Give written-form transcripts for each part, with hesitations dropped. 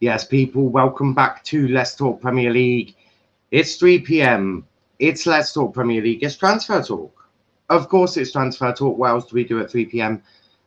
Yes, people, welcome back to Let's Talk Premier League. It's 3 p.m. It's Let's Talk Premier League. It's transfer talk. Of course, it's transfer talk. What else do we do at 3 p.m.?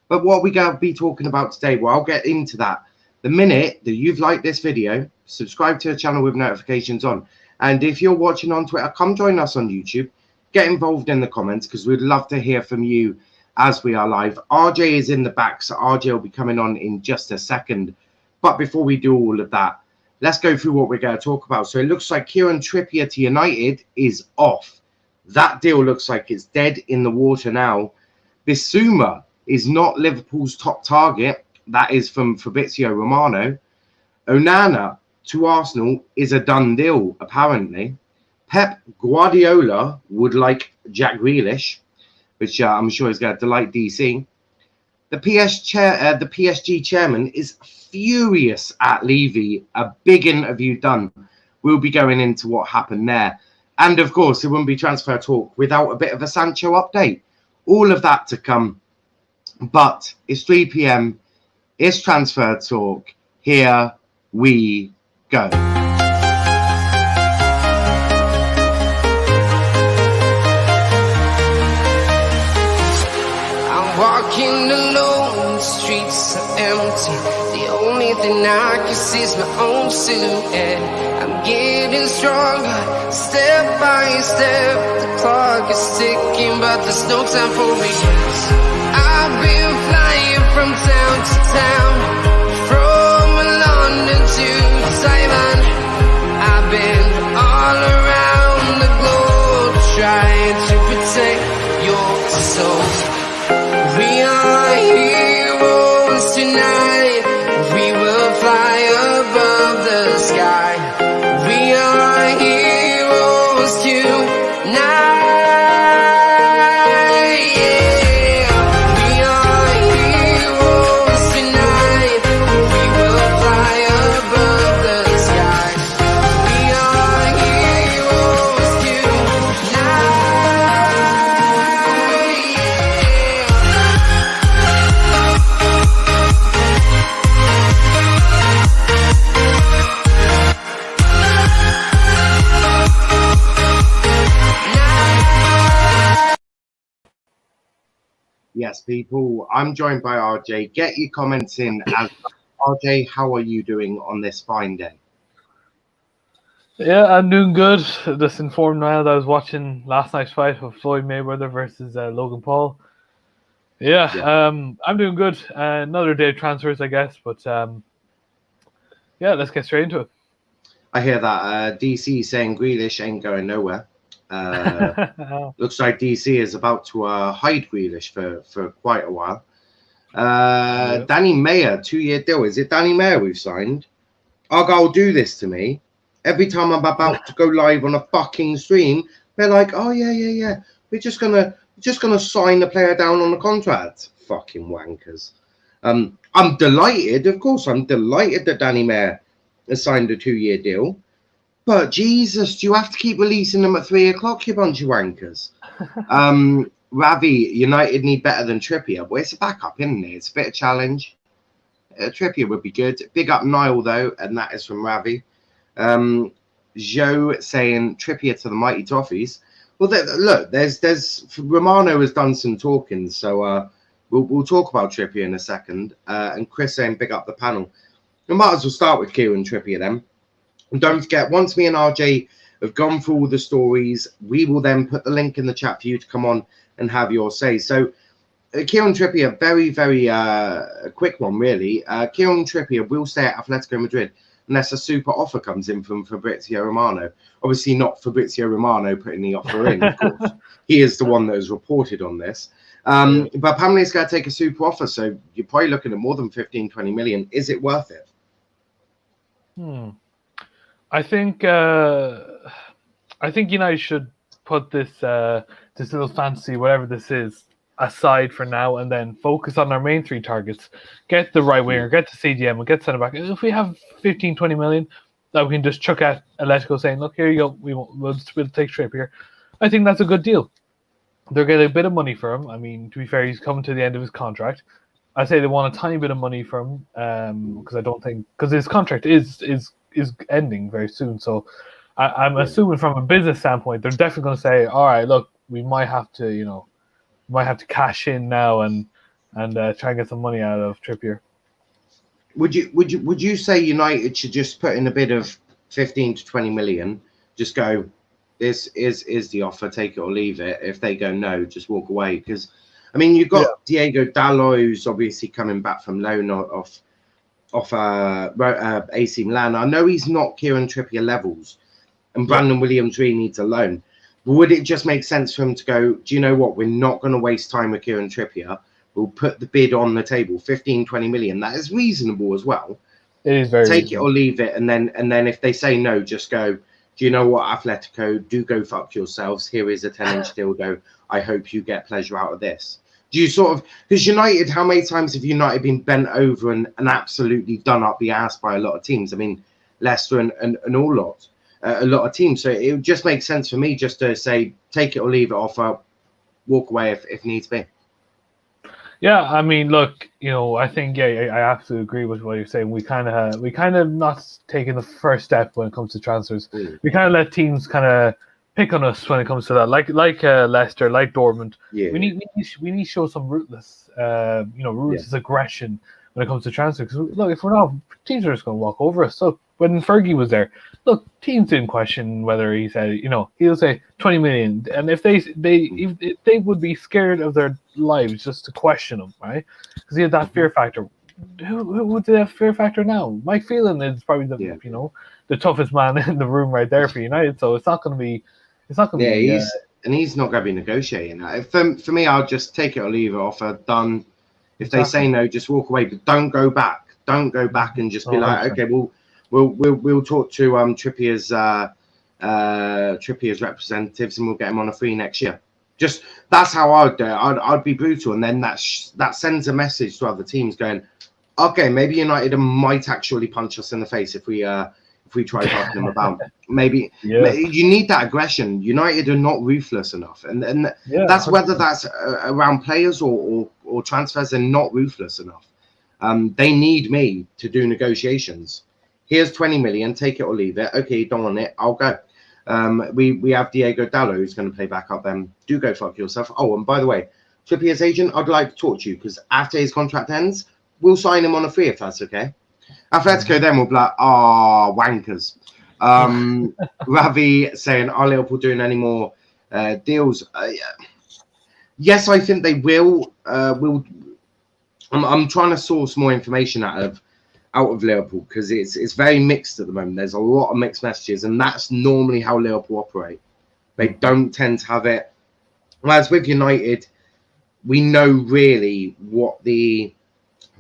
But what we're going to be talking about today, well, I'll get into that. The minute that you've liked this video, subscribe to the channel with notifications on. And if you're watching on Twitter, come join us on YouTube. Get involved in the comments because we'd love to hear from you as we are live. RJ is in the back, so RJ will be coming on in just a second. But before we do all of that, let's go through what we're going to talk about. So it looks like Kieran Trippier to United is off. That deal looks like it's dead in the water now. Bissouma is not Liverpool's top target. That is from Fabrizio Romano. Onana to Arsenal is a done deal, apparently. Pep Guardiola would like Jack Grealish, which I'm sure is going to delight DC. The PSG chairman is furious at Levy. A big interview done. We'll be going into what happened there. And, of course, it wouldn't be transfer talk without a bit of a Sancho update. All of that to come. But it's 3 p.m. It's transfer talk. Here we go. I'm walking alone, the streets are empty. The only thing I can see is my own silhouette. I'm getting stronger, step by step. The clock is ticking, but there's no time for regrets. I've been flying from town to town, from London to Taiwan. I've been all around the globe trying to protect your soul. We are heroes tonight. We will fly above the sky. We are heroes tonight. Yes, people, I'm joined by RJ. Get your comments in. As RJ, how are you doing on this fine day? Yeah, I'm doing good. Just informed now that I was watching last night's fight of Floyd Mayweather versus Logan Paul. Yeah. I'm doing good. Another day of transfers, I guess. But yeah, let's get straight into it. I hear that DC saying Grealish ain't going nowhere. Looks like DC is about to hide Grealish for quite a while. Danny Mayer, 2-year deal. Is it Danny Mayer we've signed? Argyle do this to me. Every time I'm about to go live on a fucking stream, they're like, oh, yeah. We're just gonna sign the player down on the contract. Fucking wankers. I'm delighted, of course, I'm delighted that Danny Mayer has signed a 2-year deal. But Jesus, do you have to keep releasing them at 3 o'clock, you bunch of wankers? Ravi, United need better than Trippier. Well, it's a backup, isn't it? It's a bit of challenge. Trippier would be good. Big up Niall, though, and that is from Ravi. Joe saying Trippier to the mighty Toffees. Well, look, there's Romano has done some talking, so we'll talk about Trippier in a second. And Chris saying big up the panel. We might as well start with Kieran Trippier then. And don't forget, once me and RJ have gone through all the stories, we will then put the link in the chat for you to come on and have your say. So, Kieran Trippier, very, very quick one, really. Kieran Trippier will stay at Atletico Madrid unless a super offer comes in from Fabrizio Romano. Obviously, not Fabrizio Romano putting the offer in, of course. He is the one that has reported on this. But apparently, it's going to take a super offer, so you're probably looking at more than 15-20 million. Is it worth it? I think United should put this little fantasy, whatever this is, aside for now, and then focus on our main 3 targets. Get the right winger, get the CDM, and get centre back. If we have 15-20 million that we can just chuck at Atletico, saying, "Look, here you go, we'll take Trippier," I think that's a good deal. They're getting a bit of money for him. I mean, to be fair, he's coming to the end of his contract. I say they want a tiny bit of money from because I don't think because his contract is ending very soon. So I'm assuming from a business standpoint, they're definitely going to say, all right, look, we might have to cash in now and try and get some money out of Trippier. Would you say United should just put in a bid of 15 to 20 million? Just go, this is the offer, take it or leave it. If they go no, just walk away. Because I mean, you've got Diego Dalot, who's obviously coming back from loan off AC Milan. I know he's not Kieran Trippier levels, and Brandon Williams really needs a loan. But would it just make sense for him to go, do you know what? We're not going to waste time with Kieran Trippier. We'll put the bid on the table, 15, 20 million. That is reasonable as well. It is very Take reasonable. it or leave it. And then if they say no, just go, do you know what, Atletico, do go fuck yourselves. Here is a 10-inch dildo. I hope you get pleasure out of this. Do you sort of, because United, how many times have United been bent over and absolutely done up the ass by a lot of teams? I mean, Leicester and a lot of teams. So it would just make sense for me just to say, take it or leave it, offer, walk away if needs be. Yeah, I mean, look, I think I absolutely agree with what you're saying. We kind of not taking the first step when it comes to transfers. We kind of let teams kind of pick on us when it comes to that, like Leicester, like Dortmund. Yeah. We need to show some ruthless aggression when it comes to transfers. Because look, if we're not, teams are just going to walk over us. So when Fergie was there, look, teams didn't question whether he said, he'll say 20 million, and if they would be scared of their lives just to question him, right? Because he had that fear factor. Who would have fear factor now? Mike Phelan is probably the toughest man in the room right there for United. So it's not going to be. He's not going to be negotiating. For me, I'll just take it or leave it. Offer done. If they say no, just walk away, but don't go back. Don't go back and just be like, okay, we'll talk to Trippier's representatives and we'll get him on a free next year. Just that's how I'd do it. I'd be brutal, and then that sends a message to other teams going, okay, maybe United might actually punch us in the face if we try talking them about. Maybe you need that aggression. United are not ruthless enough, and that's 100%. Whether that's around players or transfers, they're not ruthless enough. They need me to do negotiations. Here's 20 million, take it or leave it. Okay, you don't want it, I'll go. We have Diego Dalot who's going to play back up. Do go fuck yourself. Oh, and by the way, Trippier's agent, I'd like to talk to you because after his contract ends, we'll sign him on a free if that's okay. Atletico then will be like, wankers. Ravi saying, are Liverpool doing any more deals? Yes, I think they will. I'm trying to source more information out of Liverpool because it's very mixed at the moment. There's a lot of mixed messages, and that's normally how Liverpool operate. They don't tend to have it. Whereas with United, we know really what the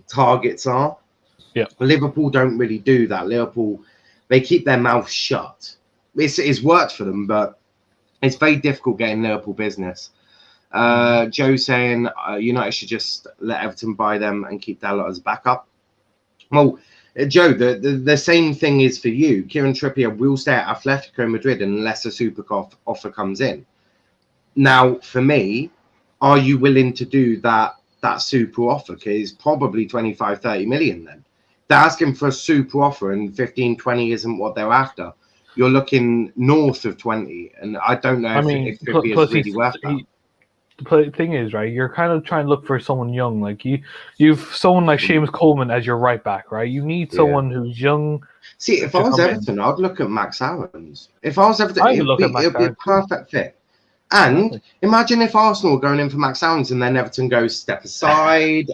targets are. Yeah. Liverpool don't really do that. Liverpool, they keep their mouth shut. It's worked for them, but it's very difficult getting Liverpool business. Joe saying United should just let Everton buy them and keep Dalot as backup. Well, Joe, the same thing is for you. Kieran Trippier will stay at Atletico Madrid unless a super offer comes in. Now, for me, are you willing to do that super offer? Because it's probably 25, 30 million then. They're asking for a super offer and 15, 20 isn't what they're after. You're looking north of 20, and I don't know if Trippier is really worth that. The thing is, right, you're kind of trying to look for someone young. Like you've someone like Seamus Coleman as your right back, right? You need someone who's young. See, if I was Everton, I'd look at Max Aarons. If I was Everton, it would be a perfect fit. And imagine if Arsenal were going in for Max Aarons and then Everton goes, step aside.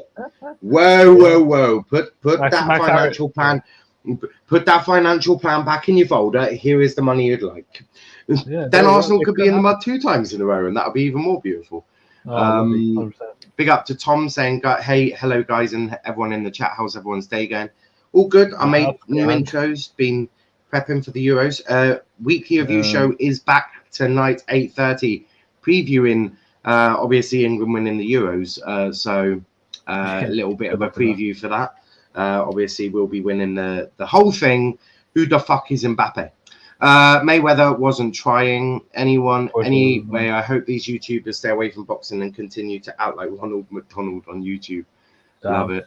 Whoa. Put that financial plan. Put that financial plan back in your folder. Here is the money you'd like. Then Arsenal could be in the mud 2 times in a row, and that would be even more beautiful. Big up to Tom saying, hey, hello guys and everyone in the chat. How's everyone's day going? All good. I made new intros, been prepping for the Euros. Weekly review show is back tonight, 8:30, previewing obviously England winning the Euros. So a little bit of a preview for that. Obviously we'll be winning the whole thing. Who the fuck is Mbappe? Mayweather wasn't trying anyone anyway. I hope these YouTubers stay away from boxing and continue to act like Ronald McDonald on YouTube. Love it.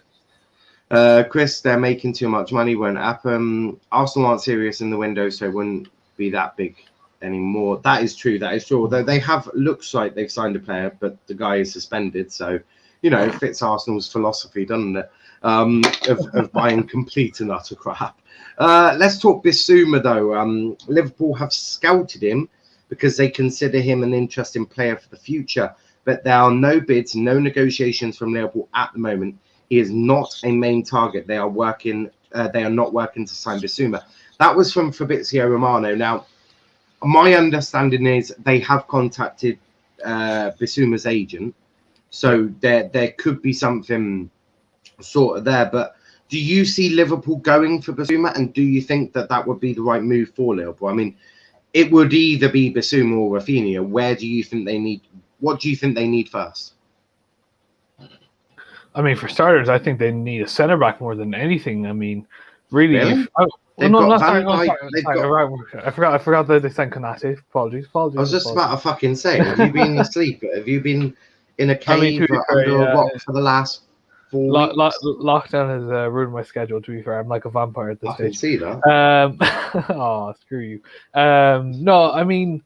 Chris, they're making too much money, won't happen. Arsenal aren't serious in the window, so it wouldn't be that big anymore. That is true. Although they looks like they've signed a player, but the guy is suspended. So, it fits Arsenal's philosophy, doesn't it? Of buying complete and utter crap. Let's talk Bissouma, though. Liverpool have scouted him because they consider him an interesting player for the future, but there are no bids, no negotiations from Liverpool at the moment. He is not a main target. They are not working to sign Bissouma. That was from Fabrizio Romano. Now, my understanding is they have contacted Bissouma's agent, so there could be something sort of there. But do you see Liverpool going for Bissouma, and do you think that would be the right move for Liverpool? I mean, it would either be Bissouma or Rafinha. What do you think they need first? I mean, for starters, I think they need a centre back more than anything. I mean, really. I forgot that they sent Konate. Apologies. I was just about to fucking say, have you been asleep? Have you been in a cave under a rock for the last 4 weeks? Lockdown has ruined my schedule, to be fair. I'm like a vampire at this stage. I can see that. Oh, screw you. No, I mean,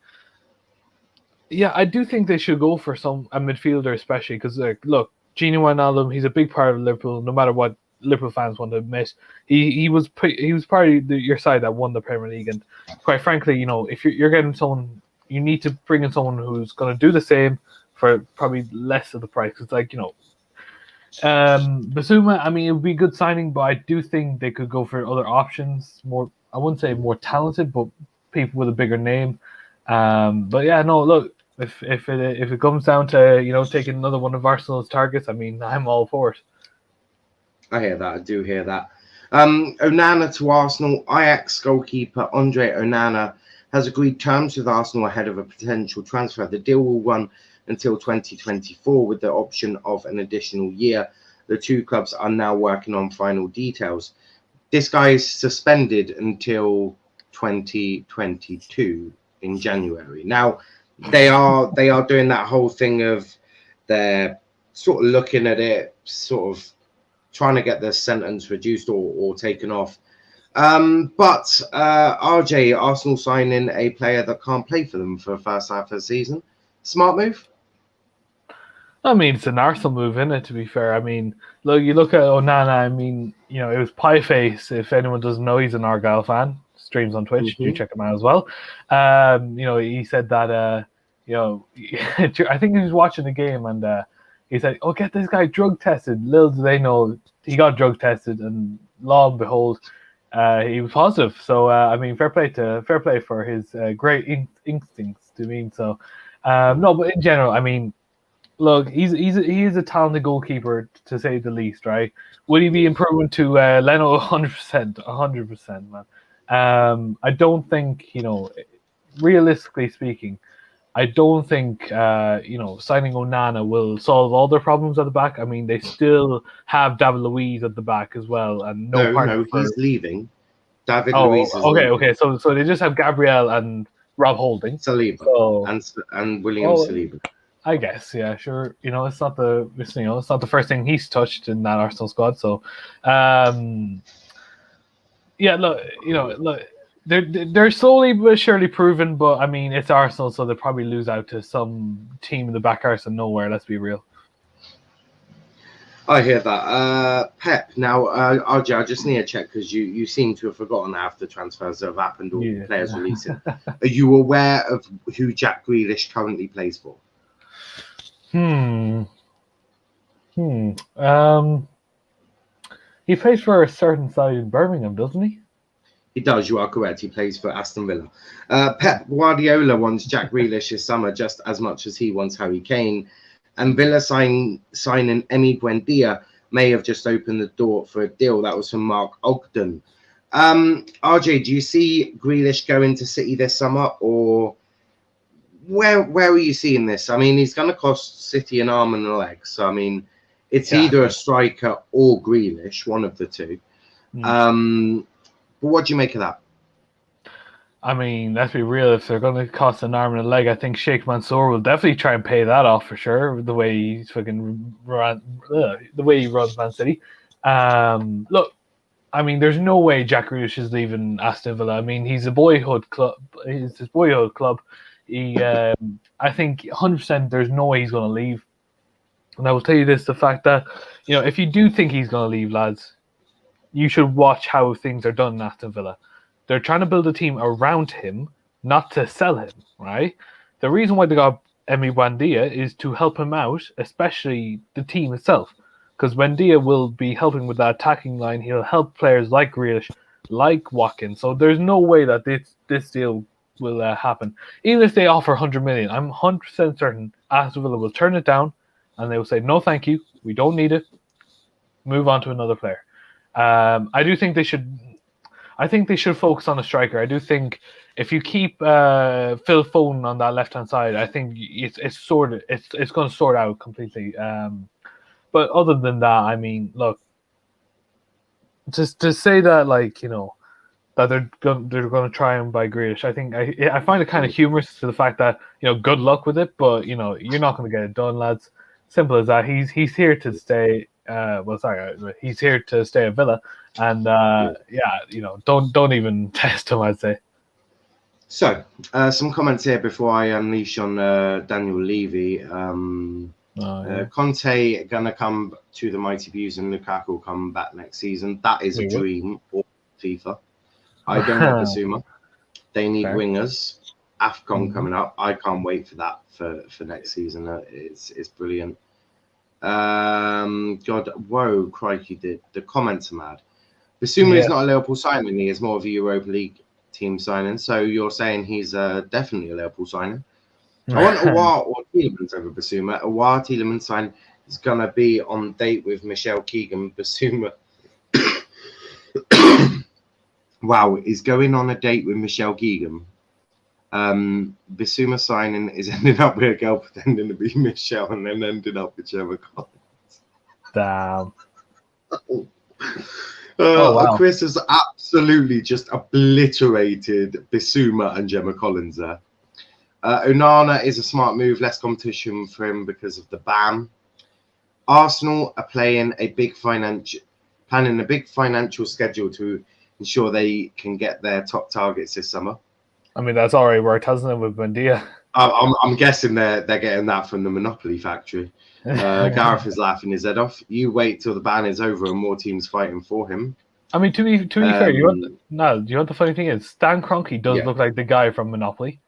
yeah, I do think they should go for a midfielder, especially because, look, Gini Wijnaldum, he's a big part of Liverpool, no matter what Liverpool fans want to admit. He was part of your side that won the Premier League, and quite frankly, if you're getting someone, you need to bring in someone who's going to do the same for probably less of the price. It's like, Bissouma, I mean, it would be a good signing, but I do think they could go for other options, more, I wouldn't say more talented, but people with a bigger name. But yeah, no, look, if it comes down to taking another one of Arsenal's targets, I mean, I'm all for it. I hear that. I do hear that. Onana to Arsenal. Ajax goalkeeper Andre Onana has agreed terms with Arsenal ahead of a potential transfer. The deal will run until 2024 with the option of an additional year. The two clubs are now working on final details. This guy is suspended until 2022 in January. Now, they are doing that whole thing of they're sort of looking at it, sort of trying to get the sentence reduced or taken off. But RJ, Arsenal signing a player that can't play for them for the first half of the season. Smart move? I mean, it's an Arsenal move, isn't it, to be fair? I mean, you look at Onana, I mean, it was Pieface. If anyone doesn't know, he's an Argyle fan. Streams on Twitch. Do check him out as well. He said that, I think he was watching the game and he said, "Oh, get this guy drug tested." Little do they know, he got drug tested, and lo and behold, he was positive. So I mean, fair play for his great instincts. To mean so, no, but in general, I mean, look, he is a talented goalkeeper to say the least, right? Would he be improving to Leno? 100%, man. I don't think, realistically speaking, I don't think, signing Onana will solve all their problems at the back. I mean, they still have David Luiz at the back as well, and he's leaving. David Luiz is leaving. Okay. So they just have Gabriel and Rob Holding, Saliba, and William Saliba. I guess, yeah, sure. It's not the first thing he's touched in that Arsenal squad. So, yeah, look, they're slowly but surely proven, but I mean, it's Arsenal, so they'll probably lose out to some team in the back arse of nowhere. Let's be real. I hear that. Pep, now, RJ, I just need to check because you seem to have forgotten after transfers that have happened or players releasing. Are you aware of who Jack Grealish currently plays for? He plays for a certain side in Birmingham, doesn't he? He does, you are correct. He plays for Aston Villa. Pep Guardiola wants Jack Grealish this summer just as much as he wants Harry Kane. And Villa signing Emi Buendia may have just opened the door for a deal. That was from Mark Ogden. RJ, do you see Grealish going to City this summer, or where are you seeing this? I mean, he's going to cost City an arm and a leg. So, I mean, it's either a striker or Grealish, one of the two. But what do you make of that? I mean, let's be real. If they're going to cost an arm and a leg, I think Sheikh Mansour will definitely try and pay that off for sure. The way he's fucking the way he runs Man City. Look, I mean, there's no way Jack Grealish is leaving Aston Villa. I mean, he's a boyhood club. It's his boyhood club. He, I think, 100%. There's no way he's going to leave. And I will tell you this: the fact that if you do think he's going to leave, lads, you should watch how things are done in Aston Villa. They're trying to build a team around him, not to sell him, right? The reason why they got Emi Buendia is to help him out, especially the team itself. Because Buendia will be helping with that attacking line. He'll help players like Grealish, like Watkins. So there's no way that this deal will happen. Even if they offer 100 million, I'm 100% certain Aston Villa will turn it down and they will say, no, thank you. We don't need it. Move on to another player. I do think they should... I think they should focus on a striker. I do think if you keep Phil Foden on that left-hand side, I think it's going to sort out completely. But other than that, I mean, look, just to say that, that they're going to try and buy Grealish, I think I find it kind of humorous to the fact that good luck with it, but you're not going to get it done, lads. Simple as that. He's here to stay. He's here to stay at Villa. And don't even test him, I'd say. So, some comments here before I unleash on Daniel Levy. Conte gonna come to the mighty views, and Lukaku will come back next season. That is a dream for FIFA. I don't have Bissouma. They need wingers. AFCON coming up. I can't wait for that for next season. It's brilliant. God, whoa, crikey! The comments are mad. Bissouma is not a Liverpool signing. He is more of a Europa League team signing. So you're saying he's definitely a Liverpool signing. I want Aouar or Tielemans over Bissouma. Aouar Tielemans sign is going to be on date with Michelle Keegan. Bissouma. Wow, is going on a date with Michelle Keegan. Bissouma signing is ending up with a girl pretending to be Michelle and then ending up with Gemma Collins. Damn. Wow. Chris has absolutely just obliterated Bissouma and Gemma Collins there. Onana is a smart move, less competition for him because of the ban. Arsenal are planning a big financial schedule to ensure they can get their top targets this summer. I mean, that's already worked, hasn't it, with Buendia? I'm guessing they're getting that from the Monopoly factory. Gareth is laughing his head off. You wait till the ban is over and more teams fighting for him. I mean, to be fair, you know what the funny thing is? Stan Kroenke does look like the guy from Monopoly.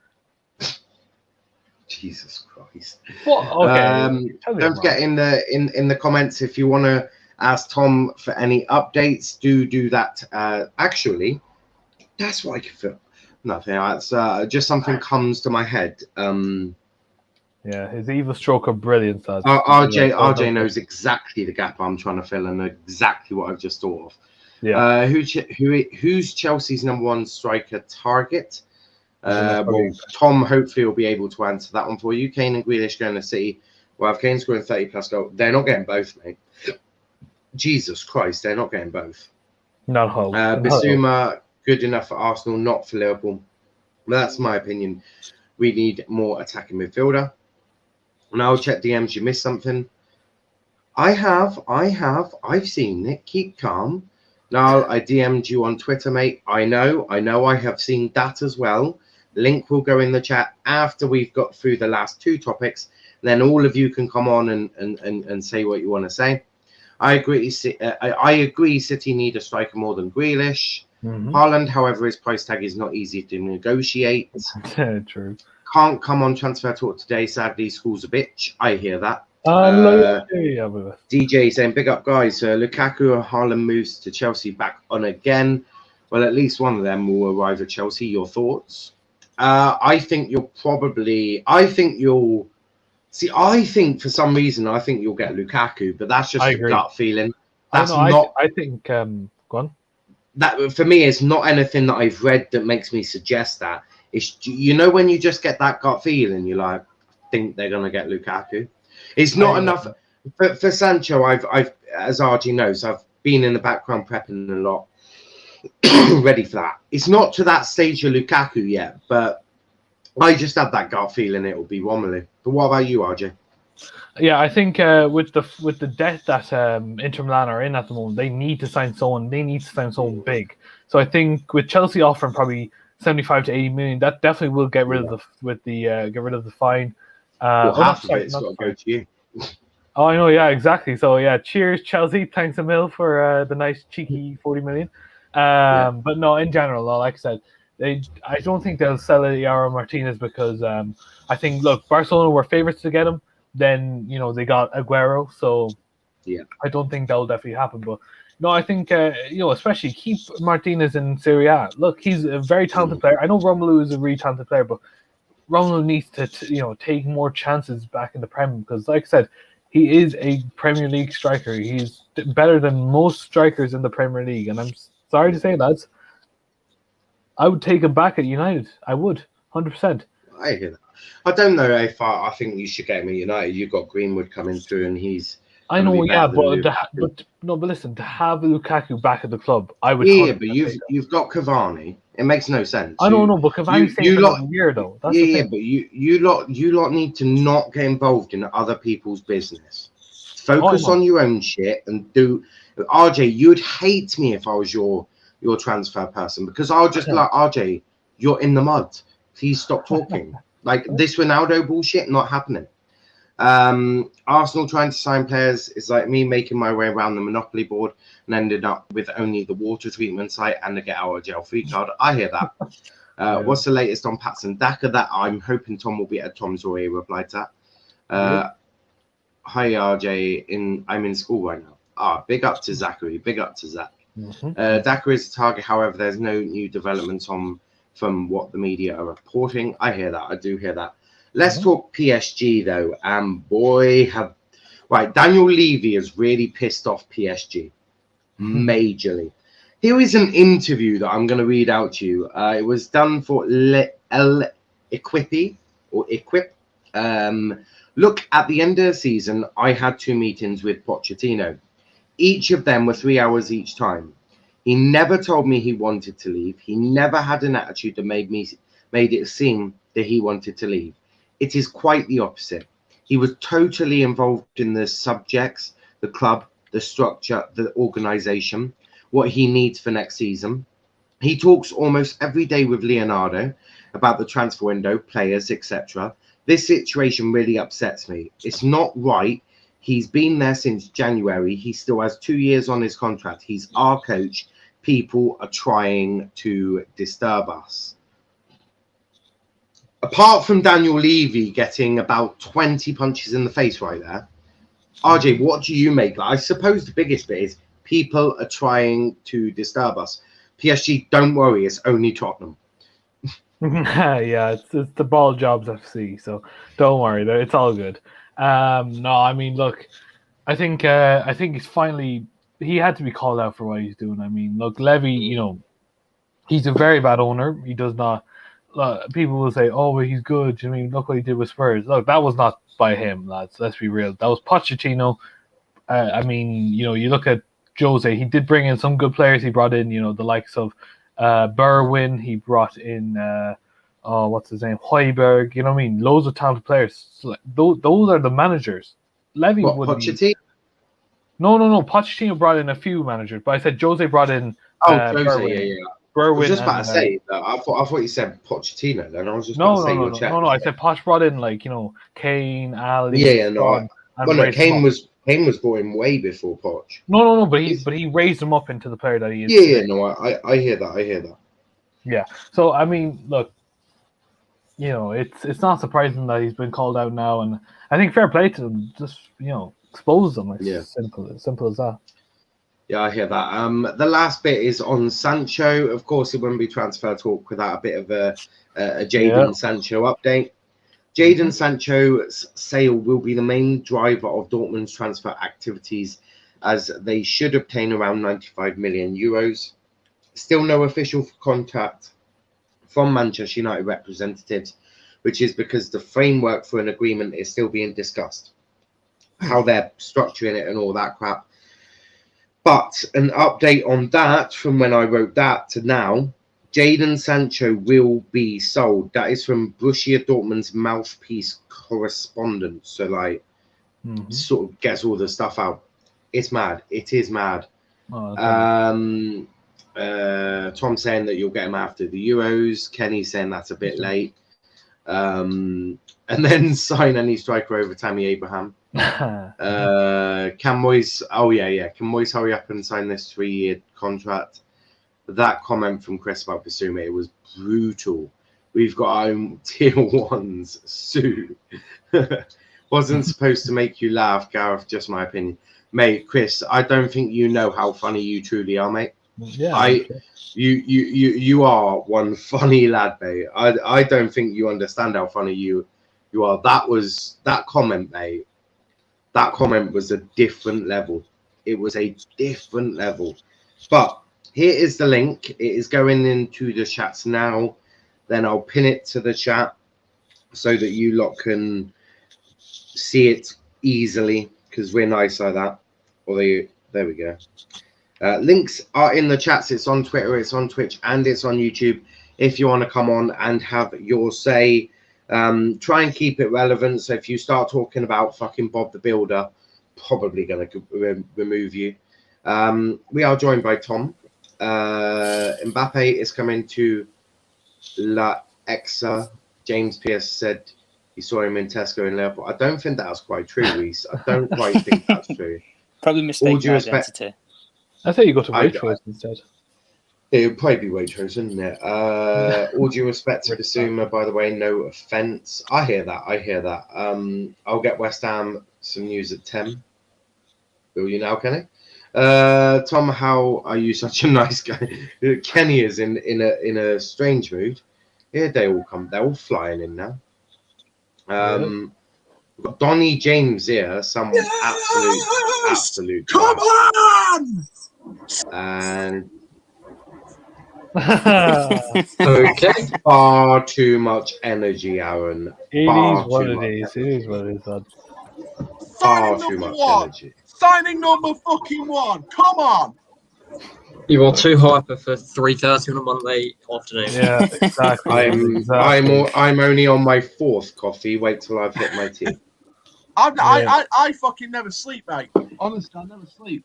Jesus Christ! What? Okay. Don't forget in the comments if you want to ask Tom for any updates. Do that. Actually, that's what I can feel. Nothing. It's just something comes to my head. Yeah, his evil stroke of brilliance. RJ knows exactly the gap I'm trying to fill and exactly what I've just thought of. Yeah. Who's Chelsea's number one striker target? Well, Tom hopefully will be able to answer that one for you. Kane and Grealish going to City. Well, if Kane's scoring 30 plus goals, they're not getting both, mate. Jesus Christ, they're not getting both. Not whole. Bissouma, good enough for Arsenal, not for Liverpool. That's my opinion. We need more attacking midfielder. And I'll check DMs. You missed something. I've seen it. Keep calm. Now, I DM'd you on Twitter, mate. I know. I have seen that as well. Link will go in the chat after we've got through the last two topics. Then all of you can come on and say what you want to say. I agree. I agree. City need a striker more than Grealish. Haaland, however, his price tag is not easy to negotiate. True. Can't come on transfer talk today. Sadly, school's a bitch. I hear that. DJ saying, big up, guys. Lukaku or Haaland moves to Chelsea back on again. Well, at least one of them will arrive at Chelsea. Your thoughts? I think for some reason, I think you'll get Lukaku, but that's just a gut feeling. That's go on. That for me, it's not anything that I've read that makes me suggest that. It's when you just get that gut feeling, you're like, I think they're gonna get Lukaku. It's not enough for Sancho. I've as RG knows, I've been in the background prepping a lot. ready for that. It's not to that stage of Lukaku yet, but I just had that gut feeling it will be Romelu. But what about you, RJ? Yeah, I think with the debt that Inter Milan are in at the moment, they need to sign someone. They need to sign someone big. So I think with Chelsea offering probably 75 to 80 million, that definitely will get rid of the fine. Half of it's got to go to you. Oh, I know, yeah, exactly. So yeah, cheers Chelsea. Thanks a mil for the nice cheeky 40 million. But no, in general, like I said, I don't think they'll sell Lautaro Martinez because I think Barcelona were favourites to get him. Then they got Aguero, so yeah, I don't think that'll definitely happen. But no, I think especially keep Martinez in Serie A. Look, he's a very talented player. I know Romelu is a really talented player, but Romelu needs to take more chances back in the Premier because, like I said, he is a Premier League striker. He's better than most strikers in the Premier League, and I'm sorry to say, lads, I would take him back at United. I would, 100%. I hear that. I don't know if I think you should get him at United. You've got Greenwood coming through, and he's. I know, yeah, but listen, to have Lukaku back at the club, I would. Yeah, but you've got Cavani. It makes no sense. I don't know, but Cavani's staying for another year though. That's the thing. But you lot need to not get involved in other people's business. Focus on your own shit and do. RJ, you'd hate me if I was your transfer person because I'll just be like, RJ, you're in the mud. Please stop talking. Like this Ronaldo bullshit, not happening. Arsenal trying to sign players is like me making my way around the Monopoly board and ended up with only the water treatment site and the get out of jail free card. I hear that. What's the latest on Patson Daka? That I'm hoping Tom will be at Tom's already replied to that. Hi RJ, I'm in school right now. Big up to Zachary, big up to Zach. Daka is a target, however, there's no new developments from what the media are reporting. I hear that, I do hear that. Let's talk PSG though, and boy Daniel Levy has really pissed off PSG majorly. Here is an interview that I'm going to read out to you. It was done for Equipe. Look, at the end of the season, I had 2 meetings with Pochettino. Each of them were 3 hours each time. He never told me he wanted to leave. He never had an attitude that made it seem that he wanted to leave. It is quite the opposite. He was totally involved in the subjects, the club, the structure, the organization, what he needs for next season. He talks almost every day with Leonardo about the transfer window, players, etc. This situation really upsets me. It's not right. He's been there since January. He still has 2 years on his contract. He's our coach. People are trying to disturb us. Apart from Daniel Levy getting about 20 punches in the face right there, RJ, what do you make? I suppose the biggest bit is people are trying to disturb us. PSG, don't worry, it's only Tottenham. Yeah, it's the ball jobs FC, so don't worry, it's all good. No, I mean, look, I think he had to be called out for what he's doing. I mean, look, Levy, he's a very bad owner. He does not. People will say, "Oh, but he's good." I mean, look what he did with Spurs. Look, that was not by him, lads. Let's be real. That was Pochettino. I mean, you look at Jose. He did bring in some good players. He brought in, the likes of Berwin. He brought in, what's his name, Højbjerg. You know what I mean? Loads of talented players. So, those are the managers. Levy would Pochettino? No. Pochettino brought in a few managers, but I said Jose brought in. Jose, Berwin. yeah. I was just about to say that. I thought you said Pochettino. Then I was just about to say your check. No. I said Poch brought in Kane, Ali. Kane was brought in way before Poch. No. But he raised him up into the player that he is. Yeah. No, I hear that. Yeah. So I mean, look, it's not surprising that he's been called out now, and I think fair play to him. Just expose them. It's simple as that. Yeah, I hear that. The last bit is on Sancho. Of course, it wouldn't be transfer talk without a bit of a Jadon Sancho update. Jadon Sancho's sale will be the main driver of Dortmund's transfer activities, as they should obtain around 95 million euros. Still no official contact from Manchester United representatives, which is because the framework for an agreement is still being discussed. How they're structuring it and all that crap. But an update on that from when I wrote that to now, Jadon Sancho will be sold. That is from Borussia Dortmund's mouthpiece correspondent. So, like, sort of gets all the stuff out. It's mad. It is mad. Oh, Tom saying that you'll get him after the Euros. Kenny saying that's a bit late. And then sign any striker over Tammy Abraham. Can Moyes? Oh yeah. Can Moyes hurry up and sign this 3-year contract? That comment from Chris about Bissouma, it was brutal. We've got our own tier 1s soon. Wasn't supposed to make you laugh, Gareth. Just my opinion, mate. Chris, I don't think you know how funny you truly are, mate. Yeah, you are one funny lad, mate. I don't think you understand how funny you are. That comment, mate. That comment was a different level. It was a different level. But here is the link. It is going into the chats now. Then I'll pin it to the chat so that you lot can see it easily because we're nice like that. There we go. Links are in the chats. It's on Twitter, it's on Twitch, and it's on YouTube. If you want to come on and have your say, try and keep it relevant. So if you start talking about fucking Bob the Builder, probably going to remove you. We are joined by Tom. Mbappe is coming to La Exa. James Pierce said he saw him in Tesco in Liverpool. I don't think that's quite true, Reese. I don't quite think that's true. Probably mistaken identity. I thought you go to Waitrose instead. It would probably be Waitrose, wouldn't it? All due respect to Bissouma, by the way, no offence. I hear that. I'll get West Ham some news at 10. Will you now, Kenny? Tom, how are you such a nice guy? Kenny is in a strange mood. Here they're all flying in now. We've got Donny James here, someone absolute. Come on! And Okay. far too much energy, Aaron. It is what it is, lad. Far too much energy. Signing number fucking 1. Come on. You are too hyper for 3:30 on a Monday afternoon. Yeah, exactly. I'm only on my 4th coffee. Wait till I've hit my tea. I fucking never sleep, mate. Honestly, I never sleep.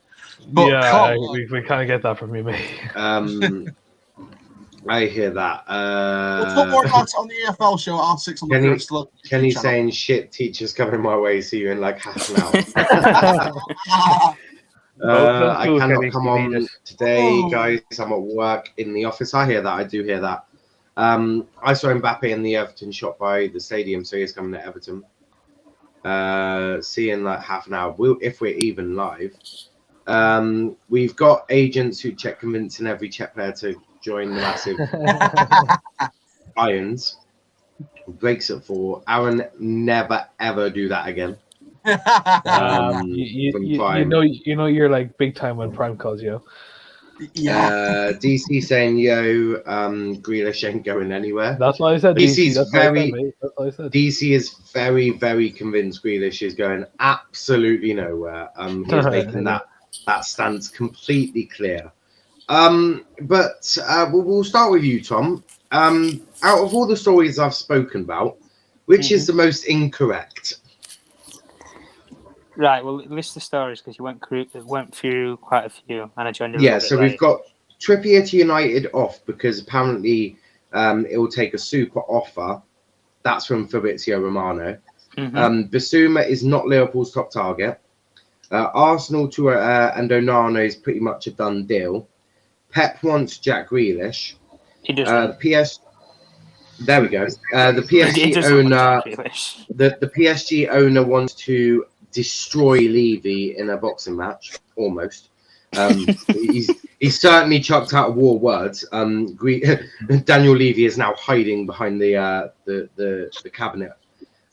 But yeah, we kind of get that from you, mate. I hear that. We'll talk more about it on the EFL show at R6 on the first look. Kenny saying shit, teachers coming my way, see you in like half an hour. I cannot come on today, guys. I'm at work in the office. I hear that. I do hear that. I saw Mbappe in the Everton shop by the stadium, so he's coming to Everton. See you in like half an hour. If we're even live. We've got agents who check convincing every Czech player to join the massive Irons. Breaks at 4. Aaron, never ever do that again. You know you're like big time when Prime calls you. Yeah. DC saying Grealish ain't going anywhere. That's what I said. DC is very, very convinced Grealish is going absolutely nowhere. He's making that stance completely clear. But we'll start with you, Tom. Out of all the stories I've spoken about, which is the most incorrect? Right, well, list the stories because you went through quite a few, and I joined. So we've got Trippier to United off because apparently it will take a super offer. That's from Fabrizio Romano. Bissouma is not Liverpool's top target. Arsenal to and Onana is pretty much a done deal. Pep wants Jack Grealish. He does. There we go. The PSG owner. The PSG owner wants to destroy Levy in a boxing match, almost. He's certainly chucked out war words. Daniel Levy is now hiding behind the cabinet,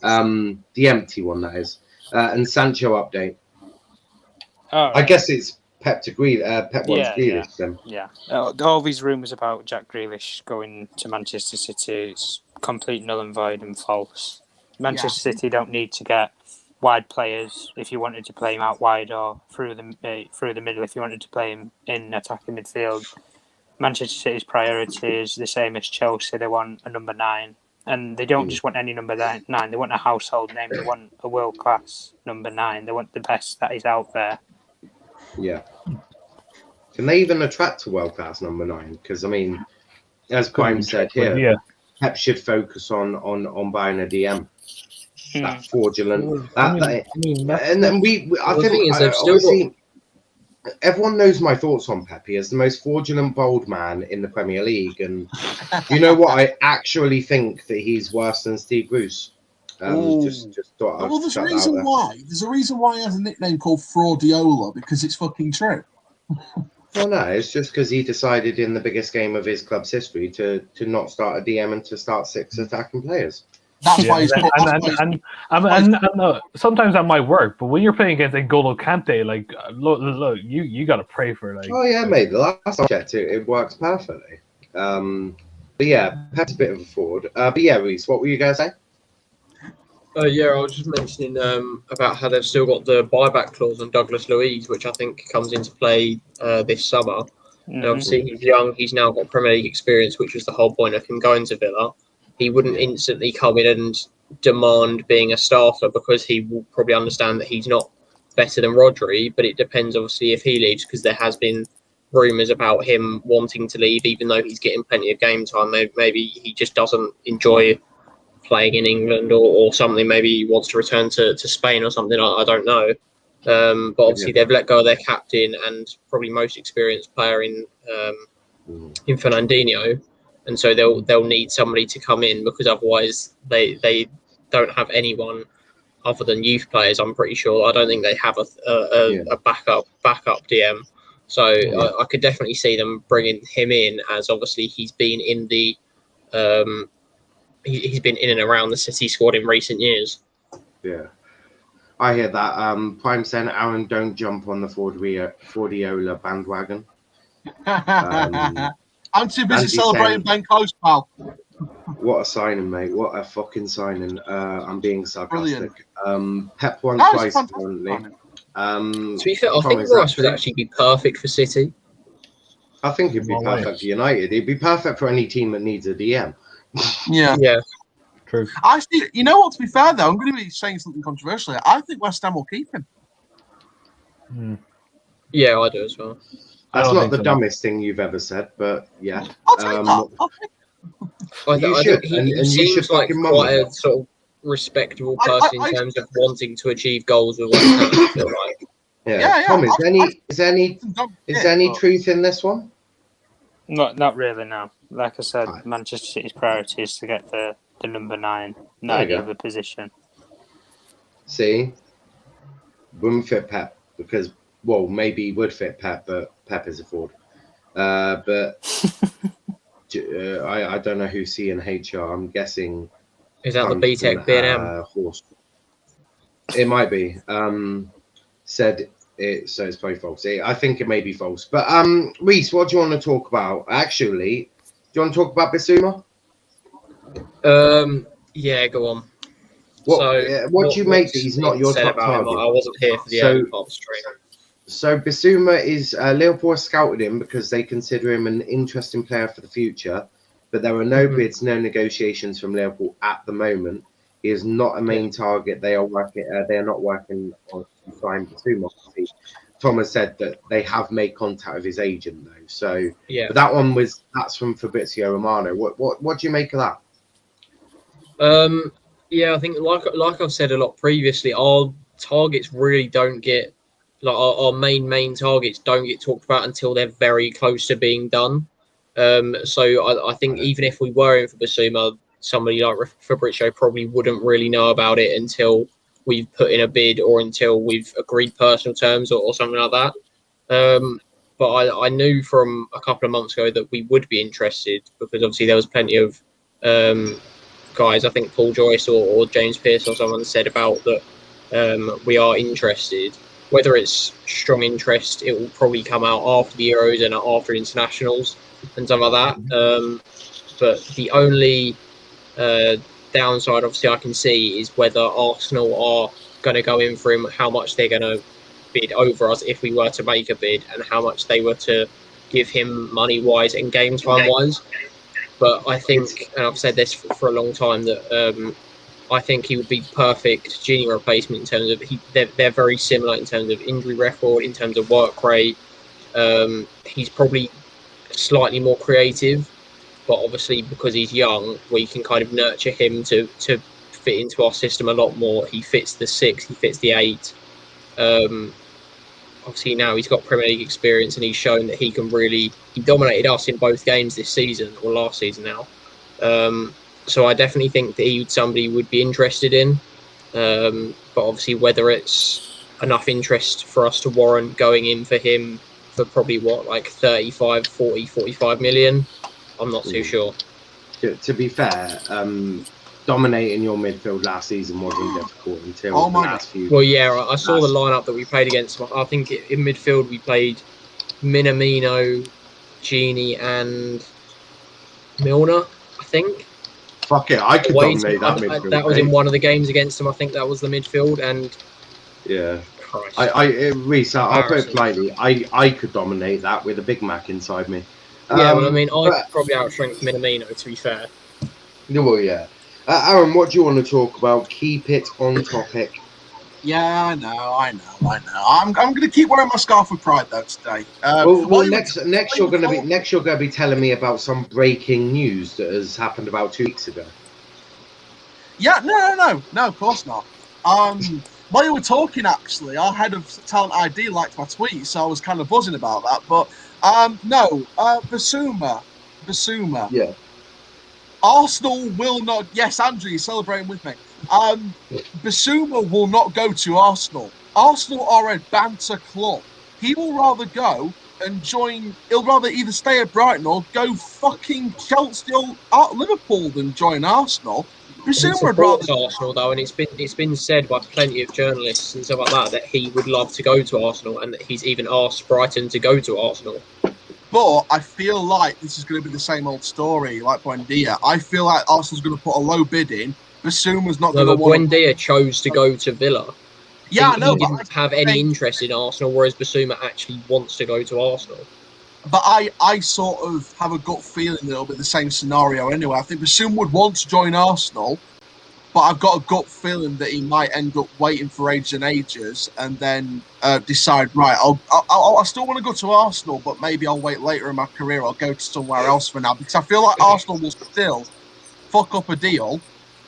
the empty one that is. And Sancho update. Right. I guess it's Pep to Grealish. Pep wants Grealish then. Yeah. All these rumours about Jack Grielish going to Manchester City is complete null and void and false. Manchester City don't need to get wide players if you wanted to play him out wide, or through the middle if you wanted to play him in attacking midfield. Manchester City's priority is the same as Chelsea. They want a number 9. And they don't just want any number 9. They want a household name. They want a world-class number 9. They want the best that is out there. Yeah. Can they even attract a world-class number 9? Because, I mean, as Prime said here, Pep should focus on buying a DM. That fraudulent. I think everyone knows my thoughts on Pep. He is the most fraudulent bald man in the Premier League, and you know what? I actually think that he's worse than Steve Bruce. Just thought I'd there's a reason why. There's a reason why he has a nickname called Fraudiola, because it's fucking true. Well, no, it's just because he decided in the biggest game of his club's history to not start a DM and to start 6 attacking players. That's why he's sometimes that might work, but when you're playing against N'Golo Kante, like look, you got to pray for like. Oh yeah, mate. The last time I checked it works perfectly. But yeah, Pep's a bit of a fraud. But yeah, Reece, what were you going to say? Yeah, I was just mentioning about how they've still got the buyback clause on Douglas Luiz, which I think comes into play this summer. And obviously, he's young. He's now got Premier League experience, which was the whole point of him going to Villa. He wouldn't instantly come in and demand being a starter because he will probably understand that he's not better than Rodri. But it depends, obviously, if he leaves, because there has been rumours about him wanting to leave, even though he's getting plenty of game time. Maybe he just doesn't enjoy playing in England or something. Maybe he wants to return to Spain or something. I don't know. But obviously, they've let go of their captain and probably most experienced player in Fernandinho. And so they'll need somebody to come in, because otherwise they don't have anyone other than youth players. I'm pretty sure. I don't think they have a backup DM. So I could definitely see them bringing him in, as obviously he's been in the he's been in and around the City squad in recent years. Yeah, I hear that. Prime saying, Aaron, don't jump on the Fraudiola bandwagon. I'm too busy celebrating Ben Close, pal. What a signing, mate. What a fucking signing. I'm being sarcastic. Brilliant. Pep won twice currently. To be fair, I think Rice would actually be perfect for City. I think he'd be perfect for United. He'd be perfect for any team that needs a DM. Yeah. True. Actually, you know what, to be fair, though, I'm going to be saying something controversial. I think West Ham will keep him. Yeah, I do as well. That's not the dumbest thing you've ever said, but yeah. I'll take that. You should. He seems like quite a sort of respectable person in terms of wanting to achieve goals with West Ham, I feel like. Yeah. Tom, is there any truth in this one? Not really, no. Like I said, Manchester City's priority is to get the number 9 of a position. See? Wouldn't fit Pep, because, well, maybe he would fit Pep, but Pep is a fraud. But I don't know who C and H are. I'm guessing. Is that the BTEC B&M? Horse. It might be. Said it, so it's probably false. I think it may be false. But Reece, what do you want to talk about? Actually, do you want to talk about Bissouma? Yeah, go on. What do you make that he's not your top target? I wasn't here for the early part of the stream. So Bissouma is Liverpool scouted him because they consider him an interesting player for the future, but there are no bids, no negotiations from Liverpool at the moment. He is not a main target. They are working. They are not working on signing Bissouma. Thomas said that they have made contact with his agent though. So but that's from Fabrizio Romano. What do you make of that? Yeah, I think like I've said a lot previously, our targets really don't get our main targets don't get talked about until they're very close to being done. So I think even if we were in for Bissouma, somebody like Fabrizio probably wouldn't really know about it until we've put in a bid or until we've agreed personal terms or something like that. But I knew from a couple of months ago that we would be interested, because obviously there was plenty of guys, I think Paul Joyce or James Pearce or someone said about that we are interested. Whether it's strong interest, it will probably come out after the Euros and after internationals and stuff like that. But the only downside, obviously, I can see is whether Arsenal are going to go in for him, how much they're going to bid over us if we were to make a bid, and how much they were to give him money-wise and game time-wise. But I think, and I've said this for a long time, that I think he would be perfect Gini replacement in terms of they're very similar in terms of injury record, in terms of work rate. He's probably slightly more creative, but obviously because he's young, we can kind of nurture him to fit into our system a lot more. He fits the 6, he fits the 8. Obviously now he's got Premier League experience and he's shown that he dominated us in both games this season, or last season now. So I definitely think that somebody would be interested in. But obviously whether it's enough interest for us to warrant going in for him for probably 35, 40, 45 million, I'm not too sure. To be fair, dominating your midfield last season wasn't difficult until the last few. Well, yeah, I saw the lineup that we played against. I think in midfield we played Minamino, Gini, and Milner, I think. Fuck it, I could dominate that midfield. That was in one of the games against him. I think that was the midfield, and yeah. Christ, Reece, I'll put it politely. I could dominate that with a Big Mac inside me. Yeah, well, I mean, I could probably outstrength Minamino, to be fair. Well, yeah. Aaron, what do you want to talk about? Keep it on topic. Yeah, I know. I'm going to keep wearing my scarf with pride though today. Next you're going to be telling me about some breaking news that has happened about 2 weeks ago. Yeah, no, of course not. While you were talking, actually, our head of talent ID liked my tweet, so I was kind of buzzing about that. But Bissouma. Yeah. Arsenal will not. Yes, Andrew, you're celebrating with me. Bissouma will not go to Arsenal. Arsenal are a banter club. He will rather go and join. He'll rather either stay at Brighton or go fucking Chelsea or Liverpool than join Arsenal. Bissouma would rather Arsenal though, and it's been said by plenty of journalists and stuff like that he would love to go to Arsenal, and that he's even asked Brighton to go to Arsenal. But I feel like this is going to be the same old story like Buendia. I feel like Arsenal's going to put a low bid in. Bissouma's not going to want. Buendia chose to go to Villa. Yeah, I know. He didn't have any interest in Arsenal, whereas Bissouma actually wants to go to Arsenal. But I sort of have a gut feeling that it'll be the same scenario anyway. I think Bissouma would want to join Arsenal, but I've got a gut feeling that he might end up waiting for ages and ages and then decide, right, I still want to go to Arsenal, but maybe I'll wait later in my career. I'll go to somewhere else for now, because I feel like Arsenal will still fuck up a deal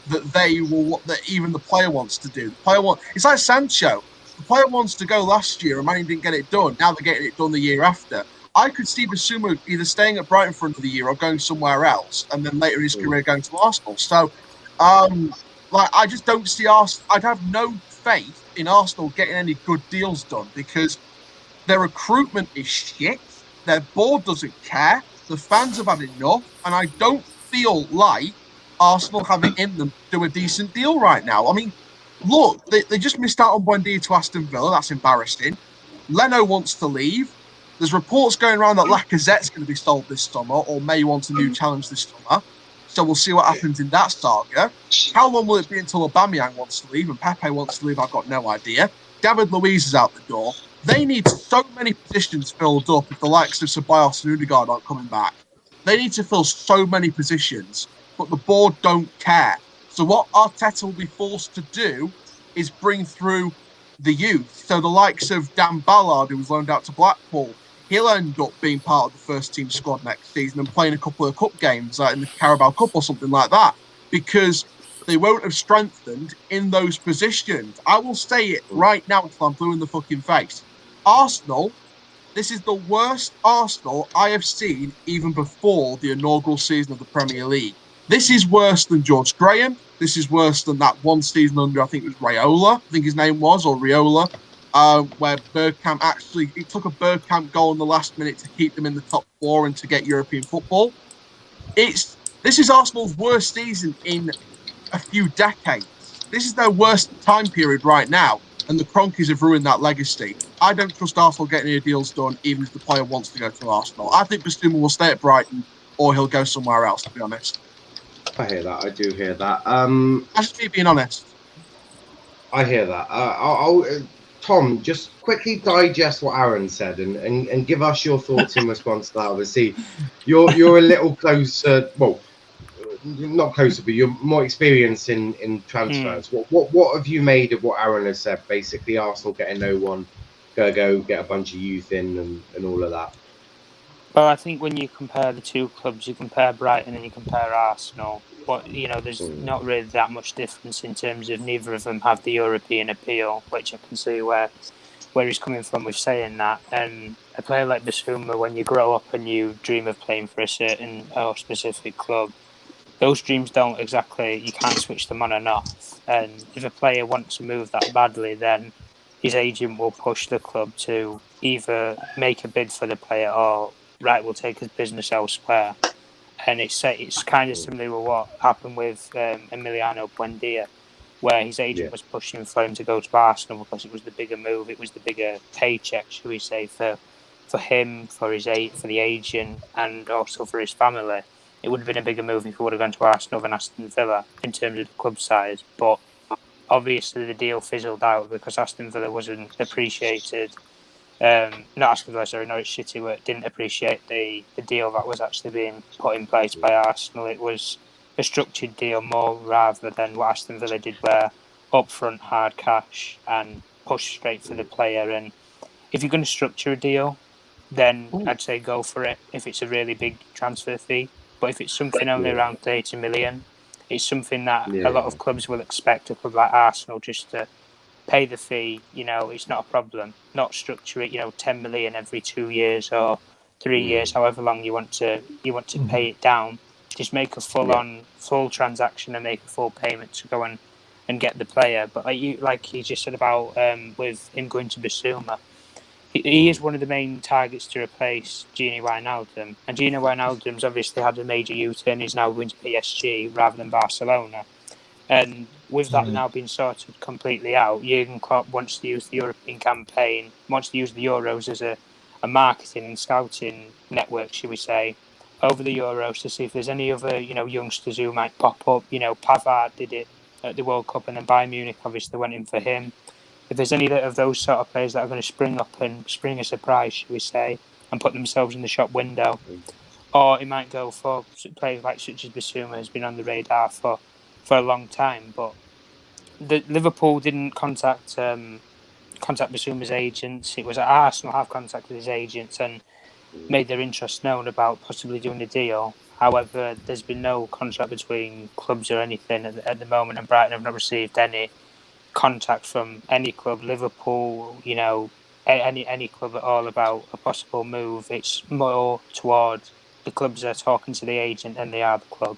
that even the player wants to do. It's like Sancho. The player wants to go last year and Man didn't get it done. Now they're getting it done the year after. I could see Bissouma either staying at Brighton for another year or going somewhere else, and then later in his career going to Arsenal. So, I just don't see Arsenal. I'd have no faith in Arsenal getting any good deals done because their recruitment is shit. Their board doesn't care. The fans have had enough, and I don't feel like Arsenal have it in them to do a decent deal right now. I mean, look, they just missed out on Buendia to Aston Villa. That's embarrassing. Leno wants to leave. There's reports going around that Lacazette's going to be sold this summer or may want a new challenge this summer. So we'll see what happens in that saga. How long will it be until Aubameyang wants to leave and Pepe wants to leave? I've got no idea. David Luiz is out the door. They need so many positions filled up if the likes of Ceballos and Odegaard aren't coming back. They need to fill so many positions, but the board don't care. So what Arteta will be forced to do is bring through the youth. So the likes of Dan Ballard, who was loaned out to Blackpool, he'll end up being part of the first team squad next season and playing a couple of cup games in the Carabao Cup or something like that, because they won't have strengthened in those positions. I will say it right now until I'm blue in the fucking face. Arsenal, this is the worst Arsenal I have seen even before the inaugural season of the Premier League. This is worse than George Graham. This is worse than that one season under, I think it was Raiola, I think his name was, or Riola. Where Bergkamp it took a Bergkamp goal in the last minute to keep them in the top 4 and to get European football. This is Arsenal's worst season in a few decades. This is their worst time period right now, and the Cronkies have ruined that legacy. I don't trust Arsenal getting any deals done, even if the player wants to go to Arsenal. I think Bissouma will stay at Brighton, or he'll go somewhere else, to be honest. I hear that. I do hear that. I just keep being honest. I hear that. Tom, just quickly digest what Aaron said and give us your thoughts in response to that. Obviously, you're a little closer. Well, not closer, but you're more experienced in transfers. What have you made of what Aaron has said? Basically, Arsenal getting no one, go get a bunch of youth in and all of that. Well, I think when you compare the two clubs, you compare Brighton and you compare Arsenal. But there's not really that much difference in terms of neither of them have the European appeal, which I can see where he's coming from with saying that. And a player like Bissouma, when you grow up and you dream of playing for a certain or specific club, those dreams don't exactly, you can't switch them on and off. And if a player wants to move that badly, then his agent will push the club to either make a bid for the player or, right, we'll take his business elsewhere. And it's kind of similar with what happened with Emiliano Buendia, where his agent was pushing for him to go to Arsenal because it was the bigger move, it was the bigger paycheck, should we say, for him, for the agent, and also for his family. It would have been a bigger move if he would have gone to Arsenal than Aston Villa in terms of the club size. But obviously the deal fizzled out because Aston Villa wasn't appreciated. Not Aston Villa, sorry, Norwich City didn't appreciate the deal that was actually being put in place by Arsenal. It was a structured deal more rather than what Aston Villa did, where upfront hard cash and push straight for the player. And if you're going to structure a deal, then I'd say go for it if it's a really big transfer fee. But if it's something only around 30 million, it's something that a lot of clubs will expect a club like Arsenal just to pay the fee. It's not a problem. Not structure it, 10 million every 2 years or 3 years, however long you want to pay it down. Just make a full transaction and make a full payment to go and get the player. But like you just said about with him going to Bissouma, he is one of the main targets to replace Gini Wijnaldum. And Gini Wijnaldum's obviously had a major U-turn. He's now going to PSG rather than Barcelona. And with that now being sorted completely out, Jurgen Klopp wants to use the European campaign, wants to use the Euros as a marketing and scouting network, should we say, over the Euros to see if there's any other, youngsters who might pop up. Pavard did it at the World Cup, and then Bayern Munich obviously went in for him. If there's any of those sort of players that are going to spring up and spring a surprise, should we say, and put themselves in the shop window, or he might go for players such as Bissouma, has been on the radar for a long time. But Liverpool didn't contact Bissouma's agents. It was Arsenal have contacted his agents and made their interest known about possibly doing a deal. However, there's been no contract between clubs or anything at the moment, and Brighton have not received any contact from any club, Liverpool, any club at all about a possible move. It's more towards the clubs are talking to the agent than they are the club.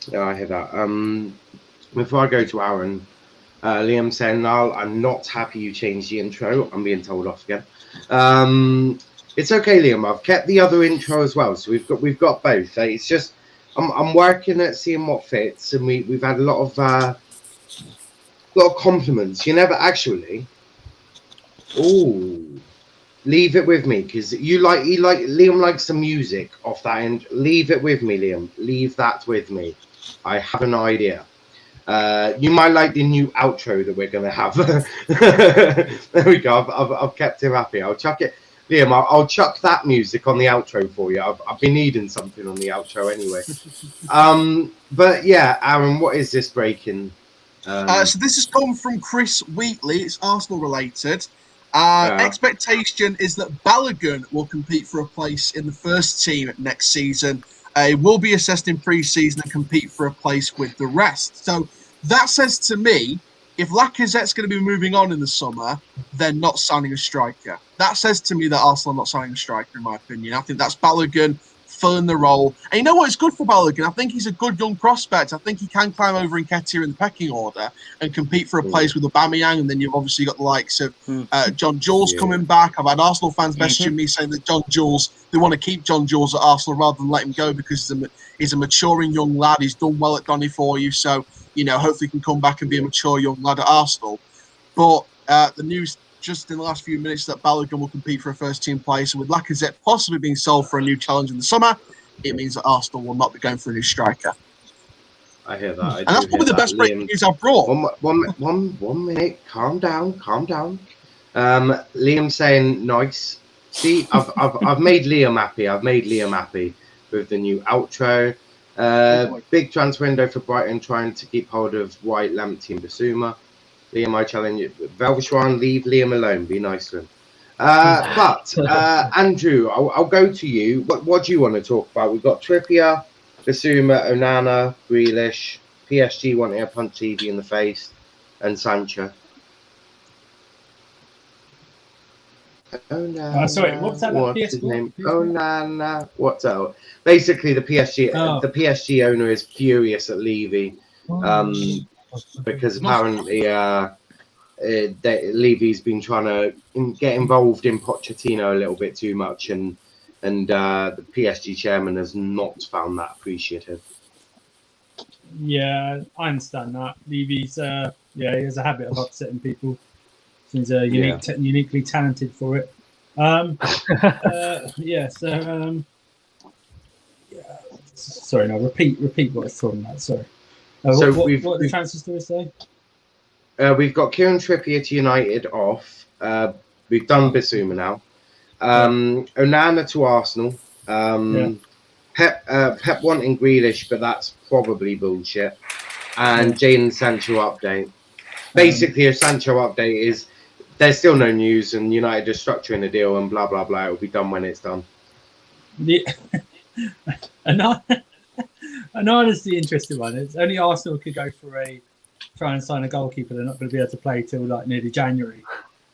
Yeah, I hear that. Before I go to Aaron, Liam saying, "No, I'm not happy you changed the intro. I'm being told off again." It's okay, Liam. I've kept the other intro as well, so we've got both. It's just I'm working at seeing what fits, and we've had a lot of compliments. You never actually. Leave it with me, because Liam likes some music off that end. Leave it with me, Liam. Leave that with me. I have an idea. You might like the new outro that we're going to have. There we go. I've kept him happy. I'll chuck it. Liam, I'll chuck that music on the outro for you. I've been needing something on the outro anyway. But yeah, Aaron, what is this breaking? So this has come from Chris Wheatley. It's Arsenal related. Expectation is that Balogun will compete for a place in the first team next season. He will be assessed in pre-season and compete for a place with the rest. So that says to me, if Lacazette's going to be moving on in the summer, they're not signing a striker. That says to me that Arsenal are not signing a striker, in my opinion. I think that's Balogun filling the role. And you know what? It's good for Balogun. I think he's a good young prospect. I think he can climb over Nketiah in the pecking order and compete for a place with Aubameyang. And then you've obviously got the likes of John Jules coming back. I've had Arsenal fans messaging me saying that John Jules, they want to keep John Jules at Arsenal rather than let him go because he's a maturing young lad. He's done well at Donny for you. So, hopefully he can come back and be a mature young lad at Arsenal. But the news just in the last few minutes that Balogun will compete for a first-team place, and with Lacazette possibly being sold for a new challenge in the summer, it means that Arsenal will not be going for a new striker. I hear that. And that's probably the best breaking news I've brought. One minute. Calm down. Liam saying nice. See, I've made Liam happy with the new outro. Big transfer window for Brighton, trying to keep hold of White, Lamptey, and Bissouma. Liam, I challenge you. Velvishwan, leave Liam alone. Be nice to him. But Andrew, I'll go to you. What do you want to talk about? We've got Trippier, Bissouma, Onana, Grealish, PSG wanting to punch Levy in the face, and Sancho. Onana, sorry, what's that? What's his name? Onana. What's that? Basically, the PSG owner is furious at Levy, because apparently Levy's been trying to get involved in Pochettino a little bit too much, and the PSG chairman has not found that appreciative. Yeah, I understand that. Levy's, he has a habit of upsetting people. He's uniquely talented for it. Sorry, no. Repeat what I was talking about. Sorry. So what are the transfers do we say? We've got Kieran Trippier to United off. We've done Bissouma now. Onana to Arsenal. Pep wanting Grealish, but that's probably bullshit. And Jadon Sancho update. Basically, a Sancho update is there's still no news, and United are structuring a deal, and blah blah blah. It'll be done when it's done. Onana's the interesting one. It's only Arsenal could go for try and sign a goalkeeper. They're not going to be able to play till like nearly January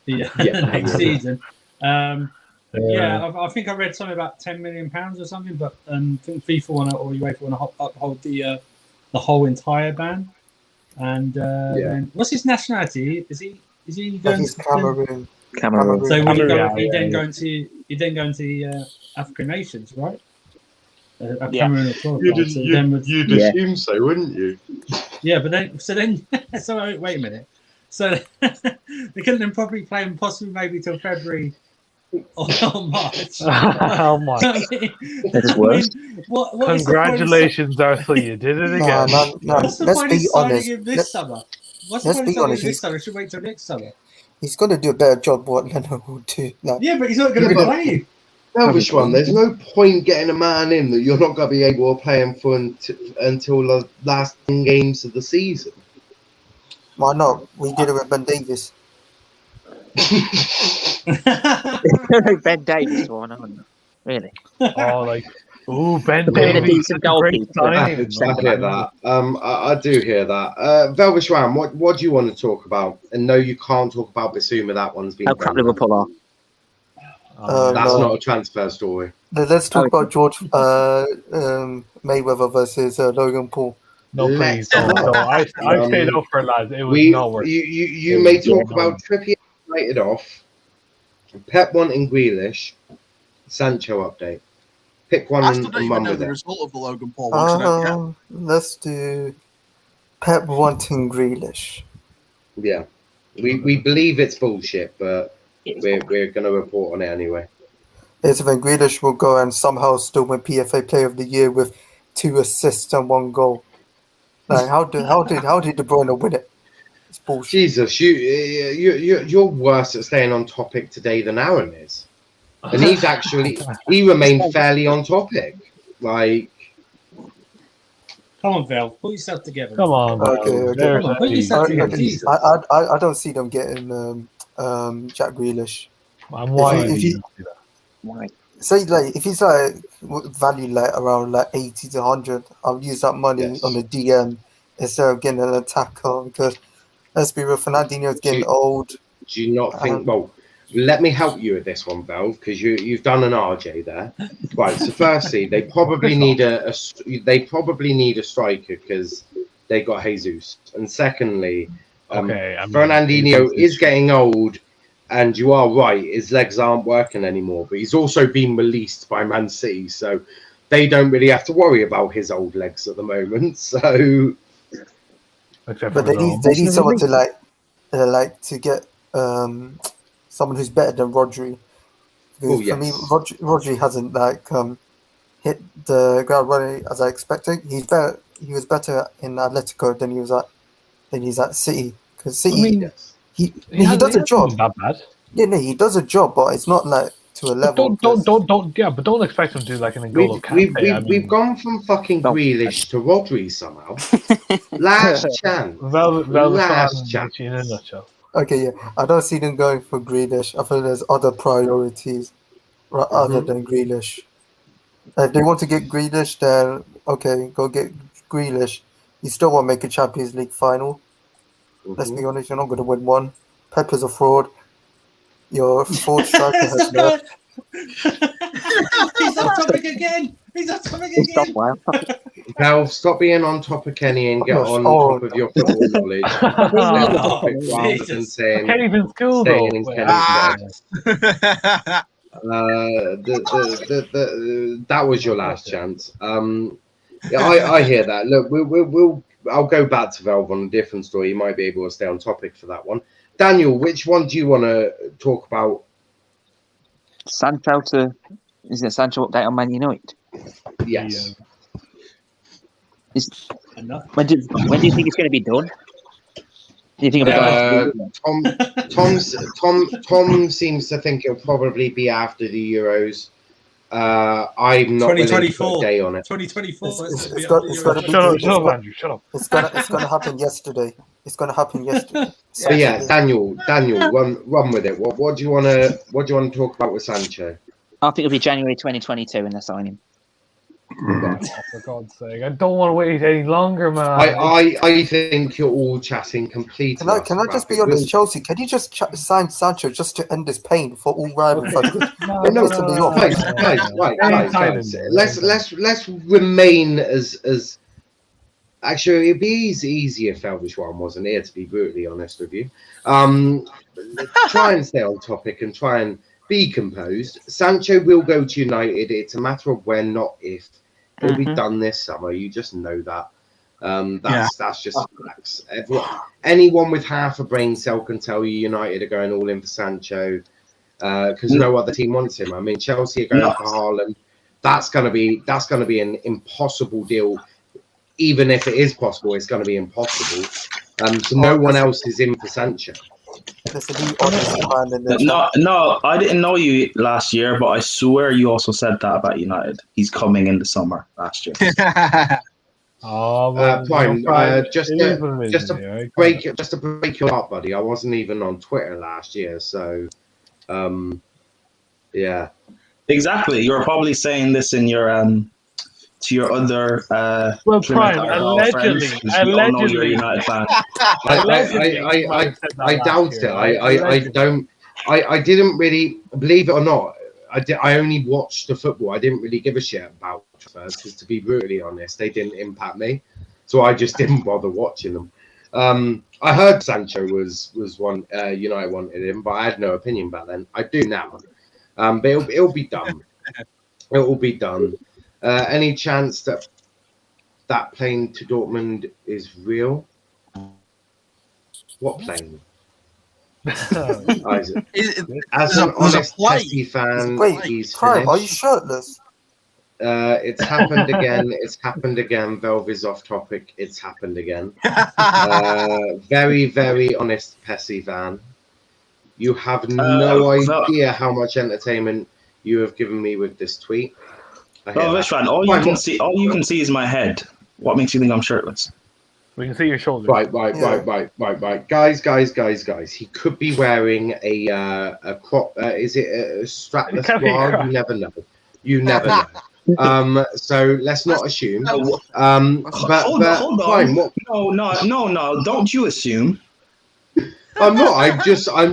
next season. I think I read something about £10 million or something, but I think FIFA want to, or UEFA want to uphold the whole entire ban. And then, what's his nationality? Is he going to Cameroon? So he then go into the African nations, right? Cameroon, You'd assume so, wouldn't you? Yeah, but then so wait a minute. So they couldn't then probably play him possibly maybe till February or March. Oh my! That's worse. Congratulations, Arthur! You did it again. No. What's the Let's point be of signing honest. him this summer? What's the point of signing him this summer? Should wait till next summer. He's going to do a better job what Leno will do. Yeah, but he's not going to play. Which one? There's no point getting a man in that you're not going to be able to play him for until the last 10 games of the season. Why not? We did it with Ben Davies. Ben Davies one on. Really? Ben Davies. Davies. I hear that. I do hear that. Velvishwan, what do you want to talk about? And no, you can't talk about Bissouma. That one's been. How crap Liverpool are. That's not a transfer story. Let's talk about George Mayweather versus Logan Paul. No, please don't. No, I stayed up for lads. It was not worth it. You may talk about Trippier United off, Pep wanting Grealish, Sancho update. Pick one and run with the it. result of the Logan Paul one. Let's do Pep wanting Grealish. Yeah, we believe it's bullshit, but we're going to report on it anyway. It's when Grealish will go and somehow still win PFA Player of the Year with 2 assists and 1 goal. Like how did De Bruyne win it? It's bullshit. Jesus, you're worse at staying on topic today than Aaron is, and he remained fairly on topic. Like, come on, Val, pull yourself together. Come on, okay. Come on, pull yourself together. I don't see them getting Jack Grealish. Why? Say if he's value around 80 to 100, I'll use that money on the DM instead of getting an attacker, because let's be real, Fernandinho's getting old. Do you not think? Well, let me help you with this one, Val, because you've done an RJ there. Right. So firstly, they probably need a striker because they got Jesus, and secondly, Fernandinho is getting old. And you are right, his legs aren't working anymore. But he's also been released by Man City, so they don't really have to worry about his old legs at the moment. So, but they need someone to to get someone who's better than Rodri. For me, Rodri hasn't hit the ground running as I expected. He's better he was better in Atletico than he's at City. Because City, I mean, he hasn't- does a hasn't job. been that bad. Yeah, no, he does a job, but it's not like to a But level. don't expect him to do like an N'Golo Kante. We've gone from fucking Grealish to Rodri somehow. Last chance. Velvet Last fan chance. in a nutshell. Okay, yeah, I don't see them going for Grealish. I think there's other priorities other than Grealish. If they want to get Grealish, then okay, go get Grealish. You still won't make a Champions League final. Let's be honest, you're not going to win one. Pep is a fraud. Your fourth striker has left. He's off topic again. Stop, wow. Now stop being on topic, Kenny, and get on top of your football knowledge. Stay on topic rather than saying. Can't even school staying though. in Wait, Kenny's bed. That was your last chance. Yeah, I hear that. Look, I'll go back to Velv on a different story. You might be able to stay on topic for that one. Daniel, which one do you want to talk about? Sancho is it Sancho update on Man United? Yes. When do you think it's going to be done? Do you think Tom seems to think it'll probably be after the Euros. I'm not willing to put a day on it. 2024. It's got to be. Shut up, Andrew. Shut up. It's gonna happen yesterday. It's gonna happen yesterday. So yeah, Daniel, run with it. What do you want to talk about with Sancho? I think it'll be January 2022 when they sign him. Oh, for God's sake, I don't want to wait any longer, man. I think you're all chatting completely. Can I just be honest, Chelsea? Can you just sign Sancho just to end this pain for all rivals? Guys. Let's remain as. Actually, it'd be easier if Elvis wasn't here. To be brutally honest with you, try and stay on topic and try and be composed. Sancho will go to United. It's a matter of when, not if. It'll be done this summer. You just know that. That's just facts. Anyone with half a brain cell can tell you United are going all in for Sancho because no other team wants him. I mean, Chelsea are going for Haaland. That's gonna be an impossible deal. Even if it is possible, it's going to be impossible. So no one else is in for Sancho. No, I didn't know you last year, but I swear you also said that about United. He's coming in the summer last year. Prime, just to break your heart, buddy. I wasn't even on Twitter last year, so yeah. Exactly. You were probably saying this in your to your other Prime, allegedly you're a United fan. I doubt it. I didn't really believe it or not. I only watched the football. I didn't really give a shit about transfers because, to be brutally honest, they didn't impact me. So I just didn't bother watching them. I heard Sancho was one United wanted him, but I had no opinion back then. I do now. But it'll be done. It will be done. Any chance that plane to Dortmund is real? What plane? Isaac. As an honest PSG fan, he's Prime, are you shirtless? It's happened again. It's happened again. Velv is off topic. It's happened again. Very, very honest PSG fan. You have no idea how much entertainment you have given me with this tweet. Vishwan, all you can see is my head. What makes you think I'm shirtless? We can see your shoulders. Right. Guys. He could be wearing a crop. Is it a strapless bra? You never know. So let's not assume. Hold on. No. Don't you assume? I'm not. I'm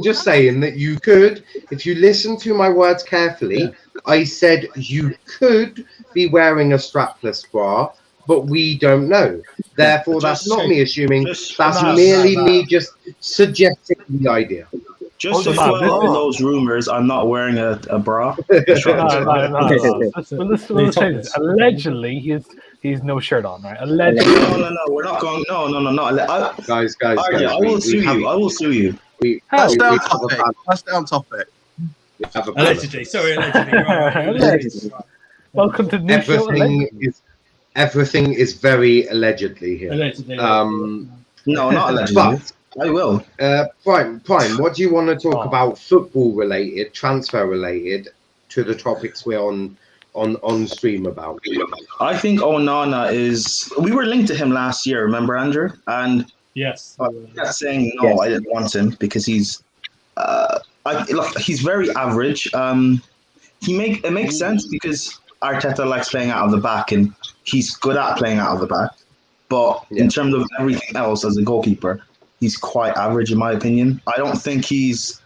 just saying that you could, if you listen to my words carefully. I said you could be wearing a strapless bra, but we don't know. Therefore, that's not me assuming. That's merely me just suggesting the idea. Just to quell all those rumors, I'm not wearing a bra. Let's say this. Allegedly, he's no shirt on, right? Allegedly. No. We're not going. No. Guys. I will sue you. Let's stay on topic. Allegedly. Sorry, allegedly. Welcome to the new show. everything is very allegedly here. Allegedly. No, not allegedly. I will. Prime, what do you want to talk about football related, transfer related to the topics we're on stream about? I think Onana is. We were linked to him last year, remember, Andrew? And yes, I kept saying no, I didn't want him because he's. Look, he's very average. It makes sense because Arteta likes playing out of the back, and he's good at playing out of the back. But in terms of everything else as a goalkeeper, he's quite average in my opinion. I don't think he's.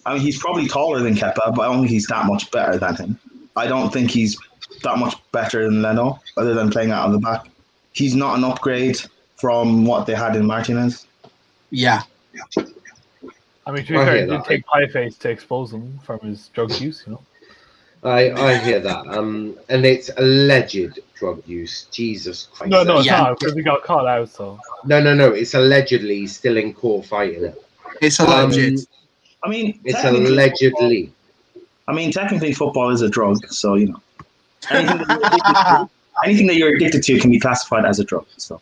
I mean, he's probably taller than Kepa, but I don't think he's that much better than him. I don't think he's that much better than Leno, other than playing out of the back. He's not an upgrade from what they had in Martinez. Yeah. I mean, to be fair, it did take Pieface to expose him from his drug use, you know. I hear that. And it's alleged drug use. Jesus Christ. No, it's not, because he got caught out, so. No. It's allegedly still in court fighting it. It's alleged. I mean, it's allegedly. I mean, technically, football is a drug, so you know, anything that you're addicted to can be classified as a drug. So,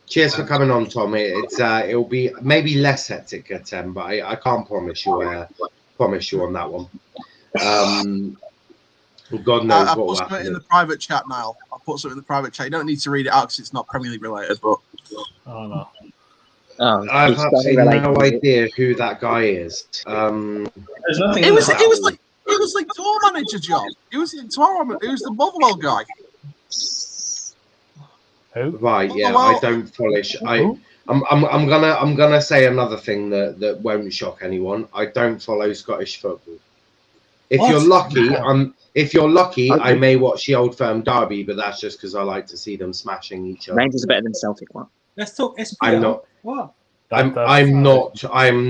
cheers for coming on, Tom. It'll be maybe less hectic at 10, but I can't promise you on that one. God knows I what will put something happen. in the private chat, Niall. I'll put something in the private chat. You don't need to read it out because it's not Premier League related, but. Oh no. I have absolutely no idea who that guy is. There's nothing. It was like tour manager job. It was the Motherwell guy. Who? Right? Yeah, I don't follow. I'm gonna say another thing that won't shock anyone. I don't follow Scottish football. If you're lucky, I may watch the Old Firm derby, but that's just because I like to see them smashing each other. Rangers are better than Celtic one. Let's talk SPL. I'm not. What? I'm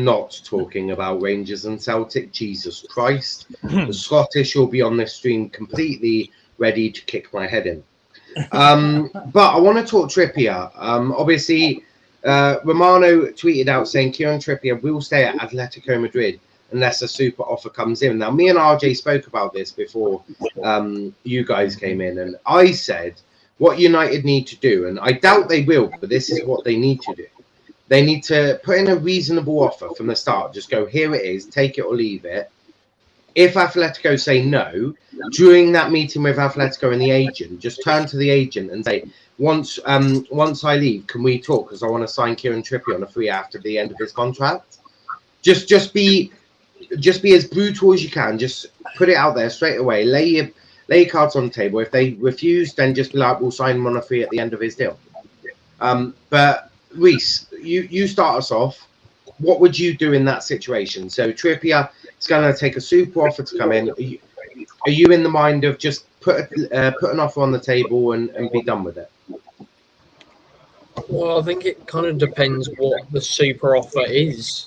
not talking about Rangers and Celtic. Jesus Christ, the Scottish will be on this stream completely ready to kick my head in. But I want to talk Trippier. Obviously, Romano tweeted out saying Kieran Trippier will stay at Atletico Madrid unless a super offer comes in. Now, me and RJ spoke about this before you guys came in, and I said what United need to do, and I doubt they will, but this is what they need to do. They need to put in a reasonable offer from the start. Just go, here it is, take it or leave it. If Atletico say no, during that meeting with Atletico and the agent, just turn to the agent and say, once I leave, can we talk? Because I want to sign Kieran Trippier on a free after the end of his contract. Just be as brutal as you can. Just put it out there straight away. Lay your cards on the table. If they refuse, then just be like, we'll sign him on a free at the end of his deal. But Reese, you start us off. What would you do in that situation? So Trippier is going to take a super offer to come in. Are you in the mind of just put an offer on the table and be done with it? Well, I think it kind of depends what the super offer is.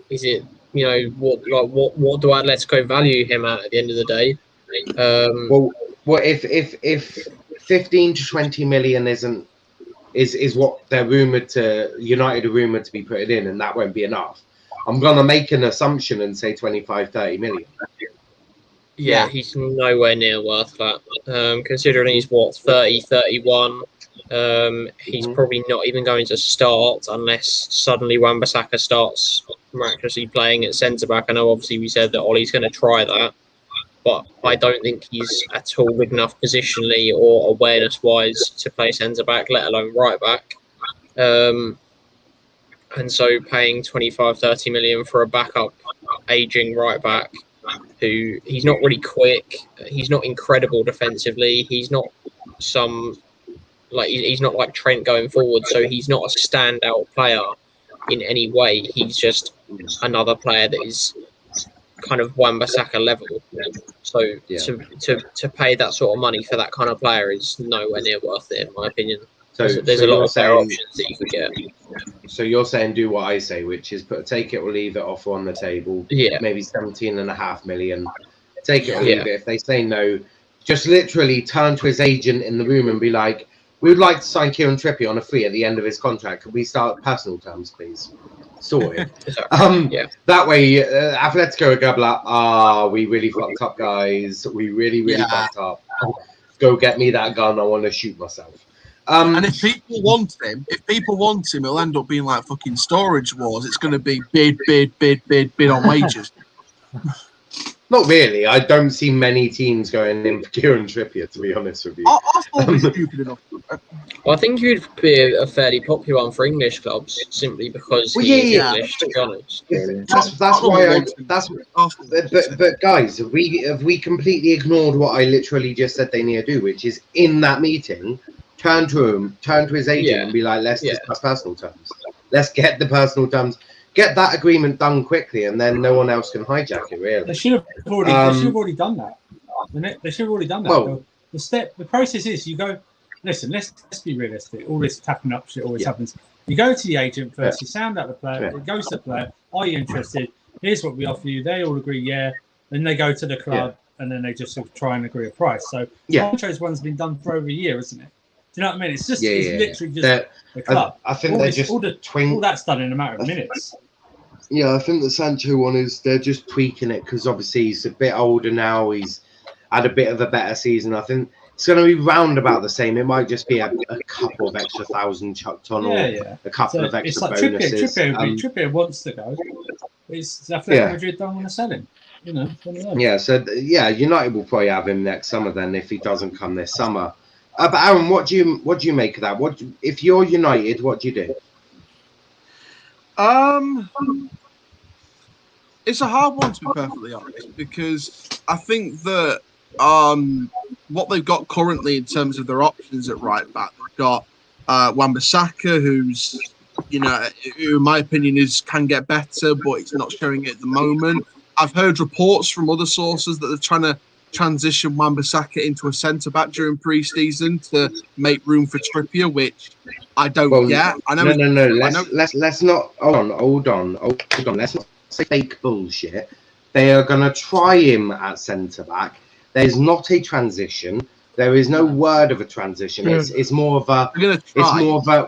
Is it, you know, what do Atletico value him at the end of the day? Well, if 15 to 20 million is what they're United are rumored to be putting in, and that won't be enough. I'm gonna make an assumption and say 25-30 million. Yeah, he's nowhere near worth that. Considering he's 30, 31. He's probably not even going to start unless suddenly Wan-Bissaka starts miraculously playing at centre back. I know obviously we said that Ollie's going to try that, but I don't think he's at all good enough positionally or awareness wise to play centre back, let alone right back. And so paying 25-30 million for a backup aging right back who he's not really quick, he's not incredible defensively, he's not he's not like Trent going forward, so he's not a standout player in any way. He's just another player that is kind of Wan-Bissaka level. So to pay that sort of money for that kind of player is nowhere near worth it, in my opinion. So there's a lot of better options that you could get. So you're saying do what I say, which is put a take it or leave it offer on the table. Yeah. Maybe 17.5 million. Take it or leave it. If they say no, just literally turn to his agent in the room and be like, we would like to sign Kieran Trippier on a free at the end of his contract. Could we start personal terms, please? Sorted. That way, Atletico are going to be like, we really fucked up, guys. We really fucked up. go get me that gun. I want to shoot myself. And if people want him, it'll end up being like fucking Storage Wars. It's going to be bid on wages. Not really. I don't see many teams going in for Kieran Trippier, to be honest with you. Arsenal would be stupid enough. Well, I think he'd be a fairly popular one for English clubs simply because he's English, to be honest. That's why but guys, have we completely ignored what I literally just said they need to do, which is in that meeting, turn to his agent and be like, let's discuss personal terms. Let's get the personal terms. Get that agreement done quickly, and then no one else can hijack it. Really, they should have already done that. They should have already done that. Well, the process is you go. Listen, let's be realistic. All this tapping up shit always happens. You go to the agent first. You sound out the player. It goes to the player. Are you interested? Here's what we offer you. They all agree, yeah. Then they go to the club, and then they just sort of try and agree a price. So Sancho's one's been done for over a year, isn't it? Do you know what I mean? It's just it's literally just the club. I think they're just all that's done in a matter of minutes. Yeah, I think the Sancho one is they're just tweaking it because obviously he's a bit older now. He's had a bit of a better season. I think it's going to be round about the same. It might just be a couple of extra thousand chucked on, or a couple of extra bonuses. Trippier wants to go. It's Atletico Madrid don't want to sell him. You know. Yeah. So United will probably have him next summer. Then if he doesn't come this summer. But Aaron, what do you make of that? If you're United, what do you do? It's a hard one, to be perfectly honest, because I think that what they've got currently in terms of their options at right back, they've got Wan-Bissaka, who's, who in my opinion can get better, but it's not showing it at the moment. I've heard reports from other sources that they're trying to transition Wan-Bissaka into a centre-back during pre-season to make room for Trippier, which I don't get. I know. No. Let's not. Hold on. Let's not say fake bullshit. They are going to try him at centre-back. There's not a transition. There is no word of a transition. It's more of a.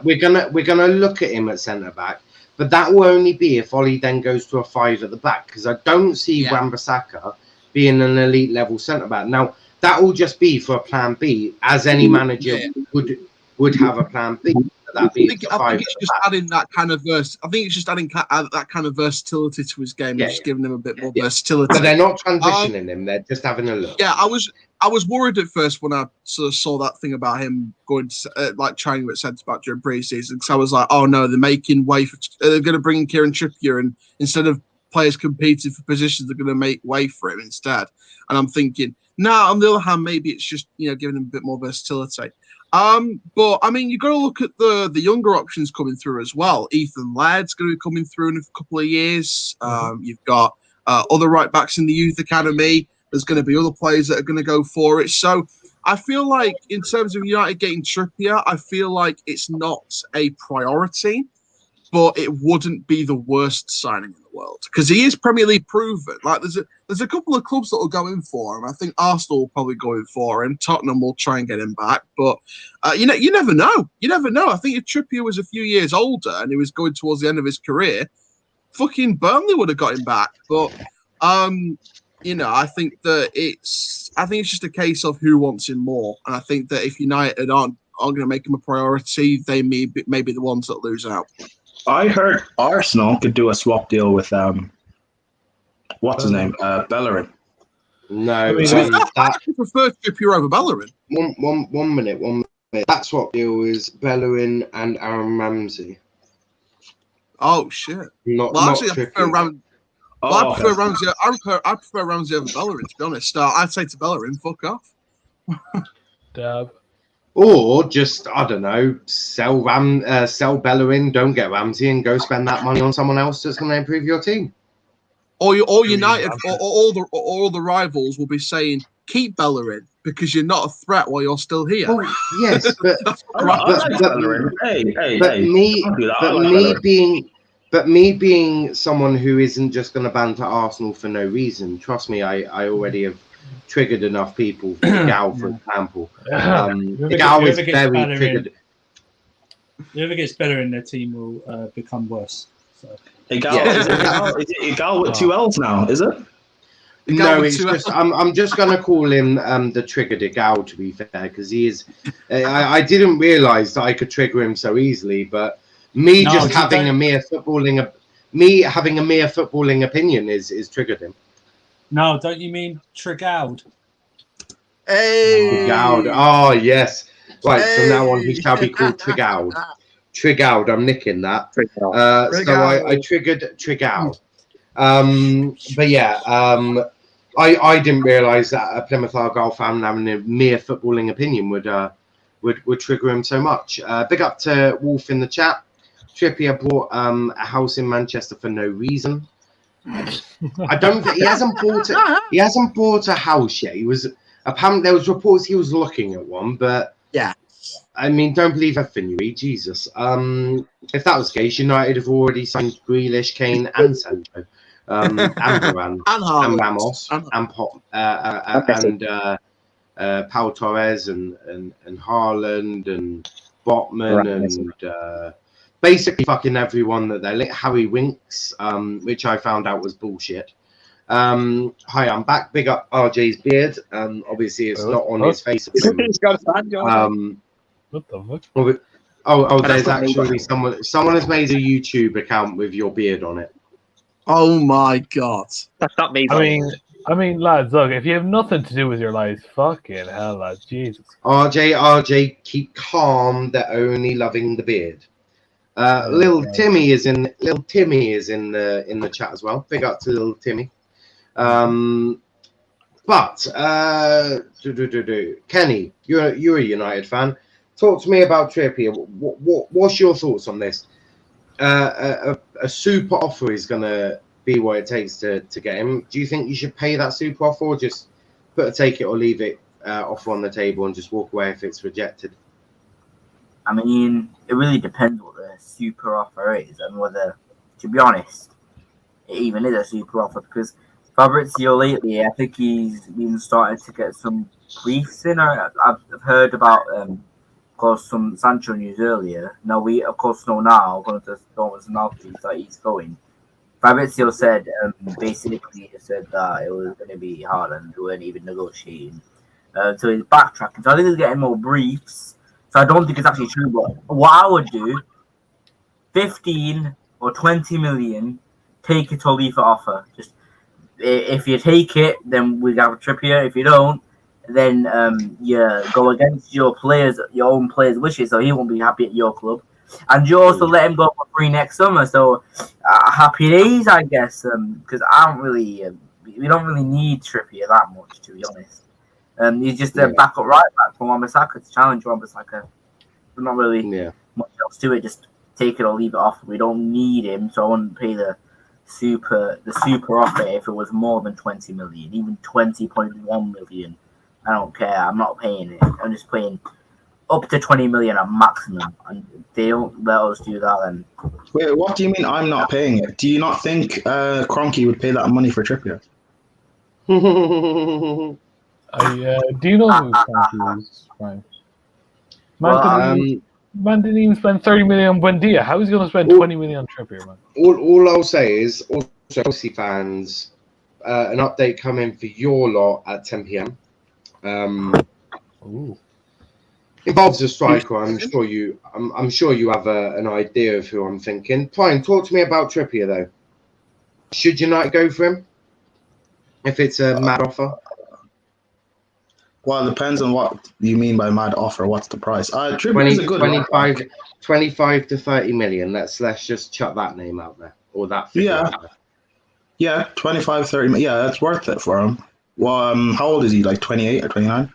We're gonna look at him at centre-back, but that will only be if Ollie then goes to a 5 at the back, because I don't see Wan-Bissaka being an elite level centre back. Now that will just be for a plan B, as any manager would have a plan B. I think it's just adding that kind of that kind of versatility to his game, just giving him a bit more versatility. But they're not transitioning him; they're just having a look. Yeah, I was worried at first when I sort of saw that thing about him going to training at centre back during pre-season, because I was like, oh no, they're making way for. They're going to bring in Kieran Trippier, and instead of players competing for positions, they're going to make way for him instead. And I'm thinking, on the other hand, maybe it's just giving him a bit more versatility. But I mean, you've got to look at the younger options coming through as well. Ethan Laird's going to be coming through in a couple of years. You've got other right backs in the youth academy. There's going to be other players that are going to go for it. So I feel like in terms of United getting Trippier, I feel like it's not a priority, but it wouldn't be the worst signing in the world because he is Premier League proven. Like there's a couple of clubs that will go in for him. I think Arsenal will probably go in for him. Tottenham will try and get him back, but you never know. You never know. I think if Trippier was a few years older and he was going towards the end of his career, fucking Burnley would have got him back. But I think that it's just a case of who wants him more. And I think that if United aren't going to make him a priority, they may be the ones that lose out. I heard Arsenal could do a swap deal with what's his name, Bellerin. No, I actually prefer Trippier over Bellerin. One minute. That swap deal is Bellerin and Aaron Ramsey. Oh shit! I prefer Ramsey. I prefer Ramsey over Bellerin. To be honest, I'd say to Bellerin, fuck off. Dab. Or just, I don't know, sell Bellerin, don't get Ramsey, and go spend that money on someone else that's going to improve your team. Or United, or all the rivals will be saying, keep Bellerin because you're not a threat while you're still here. Oh, yes, but me being someone who isn't just going to banter Arsenal for no reason, trust me, I already have triggered enough people. Gal, for example. Gal is very triggered. Whoever gets better in their team will become worse. So. Gal with 2 L's now, is it? No, it's just I'm just gonna call him the Trigger Gal, to be fair, because he is. I didn't realise that I could trigger him so easily, but me having a mere footballing opinion is triggered him. No, don't you mean Trigald? Hey, Trigald. Oh yes. Right. From now on, he shall be called Trigald. Trigald. I'm nicking that. So I triggered Trigald. But yeah. I didn't realise that a Plymouth Argyle fan having a mere footballing opinion would trigger him so much. Big up to Wolf in the chat. Trippier bought a house in Manchester for no reason. I don't think he hasn't bought a house yet. He was apparently there was reports he was looking at one, but yeah. I mean, don't believe everything you read, Jesus. If that was the case, United have already signed Grealish, Kane, and Sancho. And Varane, and Ramos, and Pau Torres, and Haaland, and Botman, and basically fucking everyone that they're Harry Winks, which I found out was bullshit. Hi, I'm back. Big up RJ's beard. Obviously, it's not on his face at the moment. What the fuck? Oh, there's actually someone has made a YouTube account with your beard on it. Oh my god. That's not me. I mean, lads, look, if you have nothing to do with your lives, fucking hell, lads, Jesus. RJ, keep calm. They're only loving the beard. Little Timmy is in the chat as well. Big up to little Timmy. But Kenny, you're a United fan. Talk to me about Trippier. What's your thoughts on this? A super offer is going to be what it takes to get him. Do you think you should pay that super offer, or just put a take it or leave it offer on the table and just walk away if it's rejected? I mean, it really depends what the super offer is and whether, to be honest, it even is a super offer, because Fabrizio lately, I think he's been starting to get some briefs in. I've heard about of course, some Sancho news earlier. Now, we, of course, know now, going to Dortmund's mouthpiece, that he's going. Fabrizio said, basically, he said that it was going to be hard and they weren't even negotiating. So he's backtracking. So I think he's getting more briefs. So I don't think it's actually true. But what I would do, 15 or 20 million, take it or leave it offer. Just if you take it, then we have a Trippier. If you don't, then you go against your own players' wishes, so he won't be happy at your club. And you also let him go for free next summer. So happy days, I guess. Because I don't really, we don't really need Trippier that much, to be honest. He's just a backup right back for Wan-Bissaka to challenge Wan-Bissaka. There's not really much else to it. Just take it or leave it off. We don't need him, so I wouldn't pay the super offer if it was more than 20 million, even 20.1 million. I don't care. I'm not paying it. I'm just paying up to 20 million at maximum, and they don't let us do that. Then wait, what do you mean? I'm not paying it? Do you not think Kroenke would pay that money for Trippier? Do you know who Kroenke is, Frank? Man didn't even spend 30 million on Buendia. How is he going to spend 20 million on Trippier, man? All I'll say is, also Chelsea fans, an update coming for your lot at 10 p.m. Involves a striker. I'm sure you have an idea of who I'm thinking. Brian, talk to me about Trippier though. Should United go for him if it's a mad offer? Well, it depends on what you mean by mad offer. What's the price? Trippier is a good 25 to 30 million. Let's just chuck that name out there, or that figure out there. Yeah, 25, 30. Yeah, that's worth it for him. Well, how old is he? Like 28 or 29?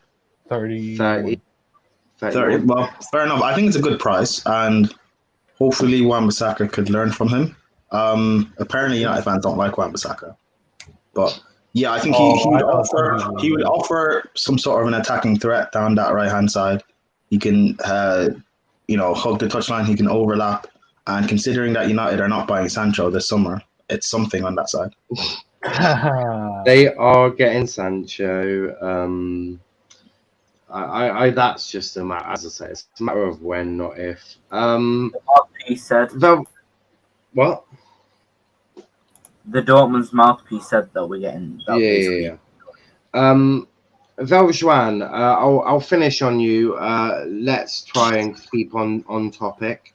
30. Well, fair enough. I think it's a good price, and hopefully Wan-Bissaka could learn from him. Apparently, United fans don't like Wan-Bissaka, but yeah, I think he would offer some sort of an attacking threat down that right hand side. He can, hug the touchline. He can overlap, and considering that United are not buying Sancho this summer, it's something on that side. They are getting Sancho. That's just a matter, as I say, it's a matter of when, not if. He said, what? the Dortmund's mouthpiece said that we're getting that Yeah. Valjuan, I'll finish on you. Let's try and keep on topic.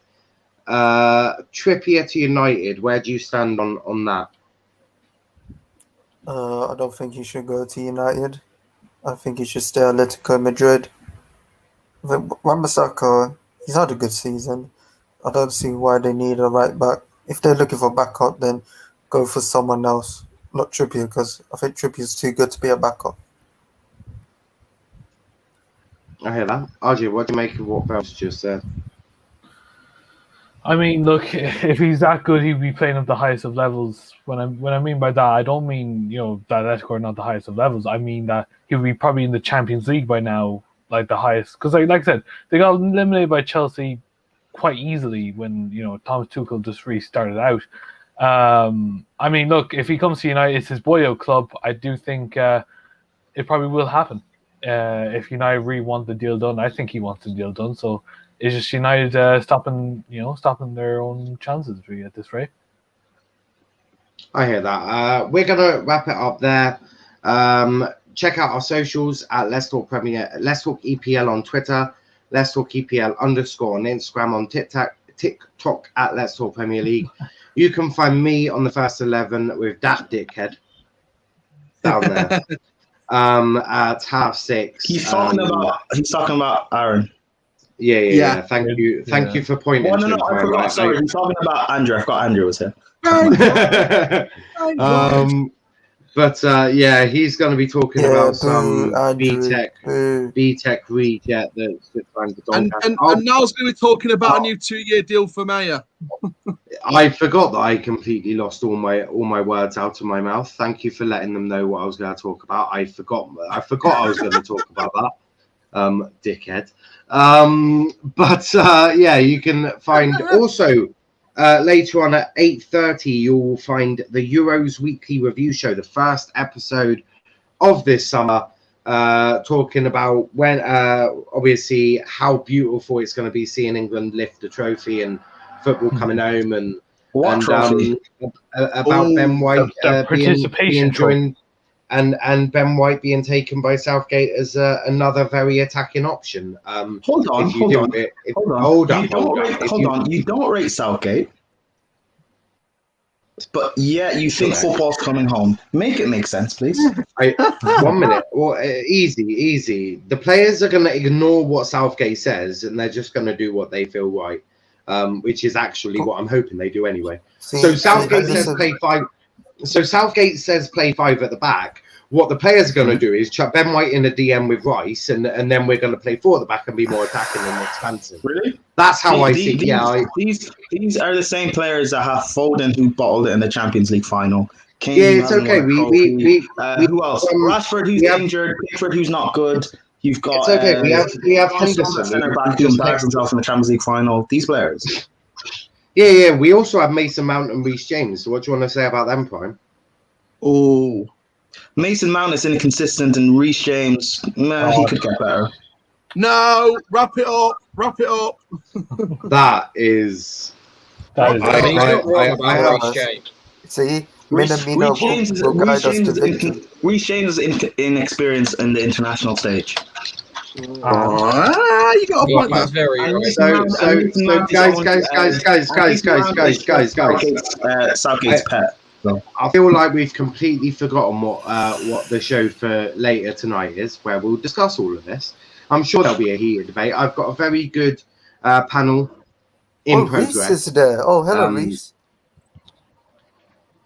Trippier to United, where do you stand on that? I don't think he should go to United. I think he should stay at Atletico Madrid. Wan-Bissaka, he's had a good season. I don't see why they need a right back. If they're looking for backup, then go for someone else, not Trippier, because I think Trippier's too good to be a backup. I hear that. RJ, what do you make of what Bel's just said? I mean, look, if he's that good, he'd be playing at the highest of levels. When I mean by that, I don't mean, that Atletico are not the highest of levels. I mean that he would be probably in the Champions League by now, like the highest. Because, like I said, they got eliminated by Chelsea quite easily when, Thomas Tuchel just restarted out. I mean, look, if he comes to United, it's his boyo club. I do think it probably will happen. If United really want the deal done, I think he wants the deal done. So it's just United stopping their own chances really at this rate. I hear that. We're gonna wrap it up there. Check out our socials at Let's Talk EPL on Twitter, Let's Talk EPL _ on Instagram, on TikTok at Let's Talk Premier League. You can find me on the first 11 with that dickhead down there. At 6:30. He's talking about Aaron. Yeah. Thank you for pointing. No, I forgot. Sorry, he's talking about Andrew. I forgot Andrew was here. But he's going to be talking about some B-Tech rejet that's trying to and Niall's going to be talking about a new 2-year deal for Mayer. I forgot that I completely lost all my words out of my mouth. Thank you for letting them know what I was going to talk about. I forgot I was going to talk about that. Dickhead. You can find also later on at 8:30 you'll find the Euros weekly review show, the first episode of this summer, talking about when obviously how beautiful it's going to be seeing England lift the trophy and football coming home and about Ben White being joined and Ben White being taken by Southgate as another very attacking option. Hold on. You don't rate Southgate, but you think football's coming home. Make it make sense, please. 1 minute. Well, easy. The players are going to ignore what Southgate says, and they're just going to do what they feel right, which is actually what I'm hoping they do anyway. So Southgate says play 5. So Southgate says play 5 at the back. What the players are going to do is chuck Ben White in a DM with Rice, and then we're going to play 4 at the back and be more attacking and expansive. Really? That's how I see. These are the same players that have Foden, who bottled it in the Champions League final. Kane, it's okay. Who else? Rashford, who's injured. Pickford, who's not good. You've got. It's okay. We have Henderson, centre back, who embarrassed himself in the Champions League final. These players. Yeah. We also have Mason Mount and Reece James. So what do you want to say about them, Prime? Oh, Mason Mount is inconsistent, and Reece James, he could get better. No, wrap it up. That is. See, Reece James is inexperienced in the international stage. You got a point there. Guys. Southgate's pet. So. I feel like we've completely forgotten what the show for later tonight is, where we'll discuss all of this. I'm sure there'll be a heated debate. I've got a very good panel in progress. Reece is there. Oh, hello, Reece.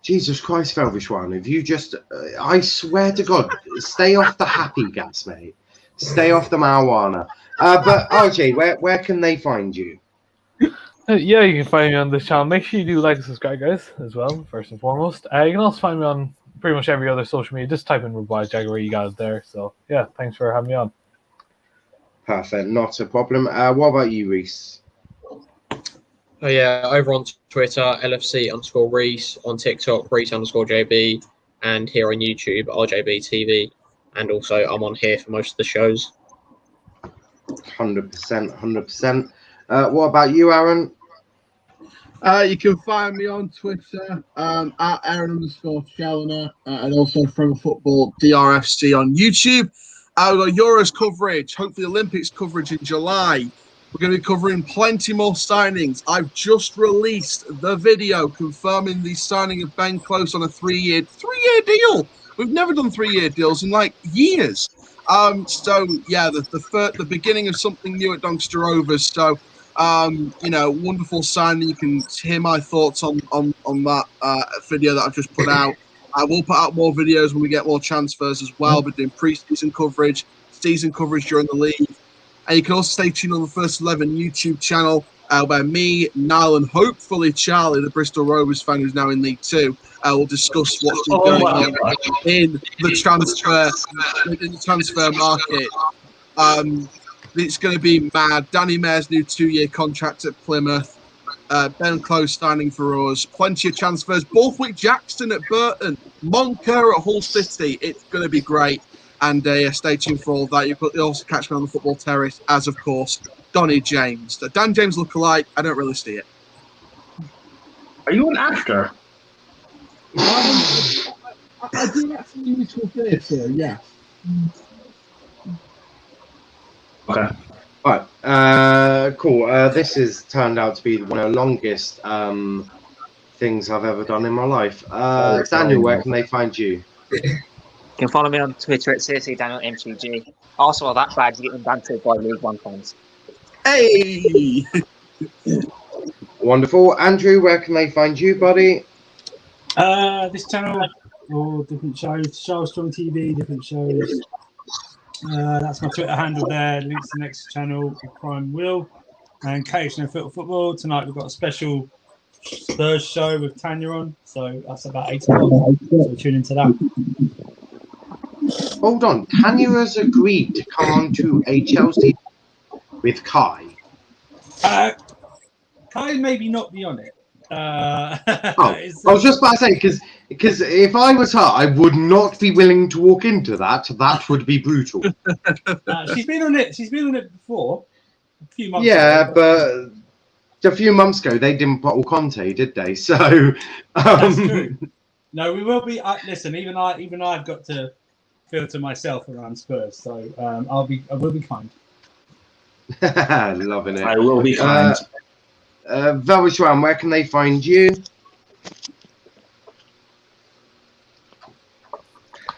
Jesus Christ, Velvishwan, if you just... I swear to God, stay off the happy gas, mate. Stay off the marijuana. But, RJ, where can they find you? You can find me on this channel. Make sure you do like and subscribe, guys, as well, first and foremost. You can also find me on pretty much every other social media. Just type in Rabbi Jaguar, you guys there. So, thanks for having me on. Perfect, not a problem. What about you, Reece? Over on Twitter, LFC_Reece, on TikTok, Reece_JB, and here on YouTube, RJB TV. And also, I'm on here for most of the shows. 100%. What about you, Aaron? You can find me on Twitter at Aaron_Challoner and also from Football DRFC on YouTube. We've got Euros coverage, hopefully Olympics coverage in July. We're going to be covering plenty more signings. I've just released the video confirming the signing of Ben Close on a three-year deal. We've never done 3-year deals in like years. So yeah, the beginning of something new at Doncaster Rovers. So wonderful signing. You can hear my thoughts on that video that I've just put out. I will put out more videos when we get more transfers as well. We're doing pre-season coverage, season coverage during the league. And you can also stay tuned on the First 11 YouTube channel where me, Niall, and hopefully Charlie, the Bristol Rovers fan who's now in League 2, will discuss what's been going on in the transfer market. It's going to be mad. Danny Mayor's new 2-year contract at Plymouth. Ben Close signing for us. Plenty of transfers. Borthwick Jackson at Burton. Moncur at Hull City. It's going to be great. And stay tuned for all of that. You can also catch me on the Football Terrace, as of course, Donny James. The Dan James lookalike, I don't really see it. Are you an actor? I do actually musical theatre, yeah. Okay. Right. Cool. This has turned out to be one of the longest things I've ever done in my life. Daniel, where can they find you? You can follow me on Twitter at CSCDanielMCG. Also, all that bad, you get bantered by League One fans. Hey! Wonderful. Andrew, where can they find you, buddy? This channel, or different shows, Strong TV, different shows. That's my Twitter handle there. Links to the next channel, Prime Will, and occasional football. Tonight we've got a special Spurs show with Tanya on, so that's about 8 o'clock. So tune into that. Hold on. Tanya has agreed to come on to a Chelsea with Kai. Kai maybe not be on it. I was just about to say, because if I was her, I would not be willing to walk into that. That would be brutal. She's been on it. She's been on it before. A few months ago. But a few months ago they didn't bottle Conte, did they? So that's true. No, we will be. Listen, even I've got to filter myself around Spurs, so I will be kind. Loving it. I will be kind. Velvishwan, where can they find you?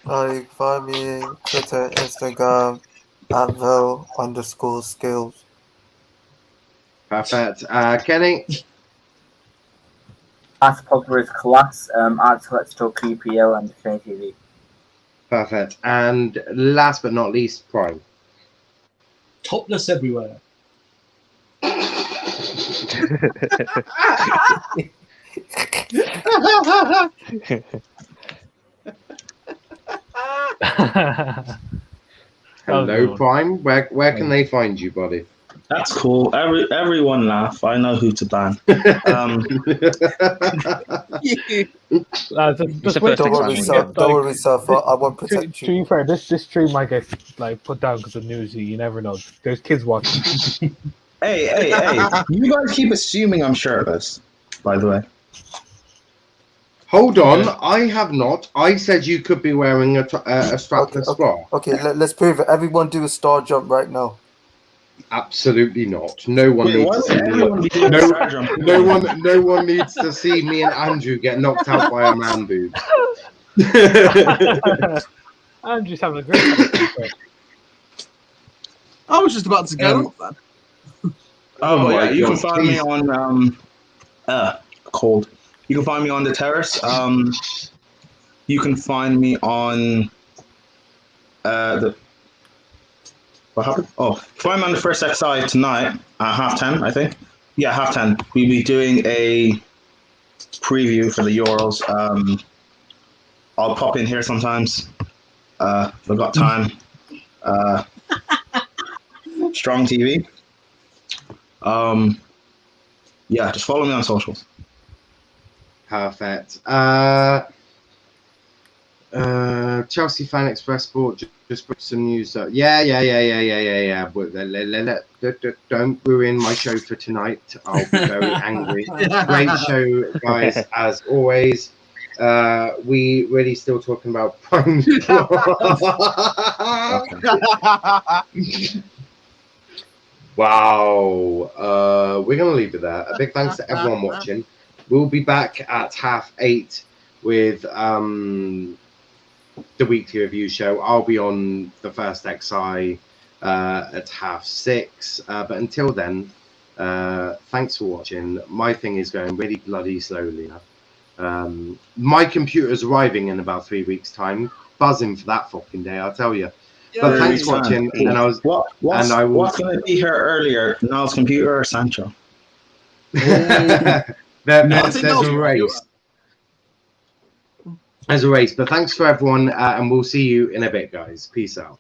You can find me Twitter, Instagram at vel_skills. Perfect. Kenny? Last popular is Class, at Let's Talk QPL and Kenny TV. Perfect. And last but not least, Prime. Topless everywhere. Hello, Prime. Where can they find you, buddy? That's cool. Everyone laugh. I know who to ban. Don't worry, Seth. I won't protect you. To be fair, this stream might get put down because of news. You never know. There's kids watching. Hey! You guys keep assuming I'm shirtless. By the way. Hold on, I have not. I said you could be wearing a strapless bra. Okay, let's prove it. Everyone do a star jump right now. Absolutely not. No one needs to see no one needs to see me and Andrew get knocked out by a man boob. Andrew's having a great time. I was just about to get up then. You can find me on cold. You can find me on the terrace. You can find me on what happened? Find me on the First XI tonight at 10:30, I think. Yeah, 10:30. We'll be doing a preview for the Euros. I'll pop in here sometimes. If I've got time. Strong TV. Yeah, just follow me on socials. Perfect. Chelsea Fan Express Sport just put some news up. Yeah. But don't ruin my show for tonight. I'll be very angry. Great show, guys, as always. We really still talking about Prime. Wow. We're gonna leave it there. A big thanks to everyone watching. We'll be back at 8:30 with the weekly review show. I'll be on the first XI at 6:30. But until then, thanks for watching. My thing is going really bloody slowly now. My computer's arriving in about 3 weeks' time. Buzzing for that fucking day, I'll tell you. But thanks for watching. And what's going to be here earlier? Niall's computer or Sancho? There's a race. There's a race. But thanks for everyone, and we'll see you in a bit, guys. Peace out.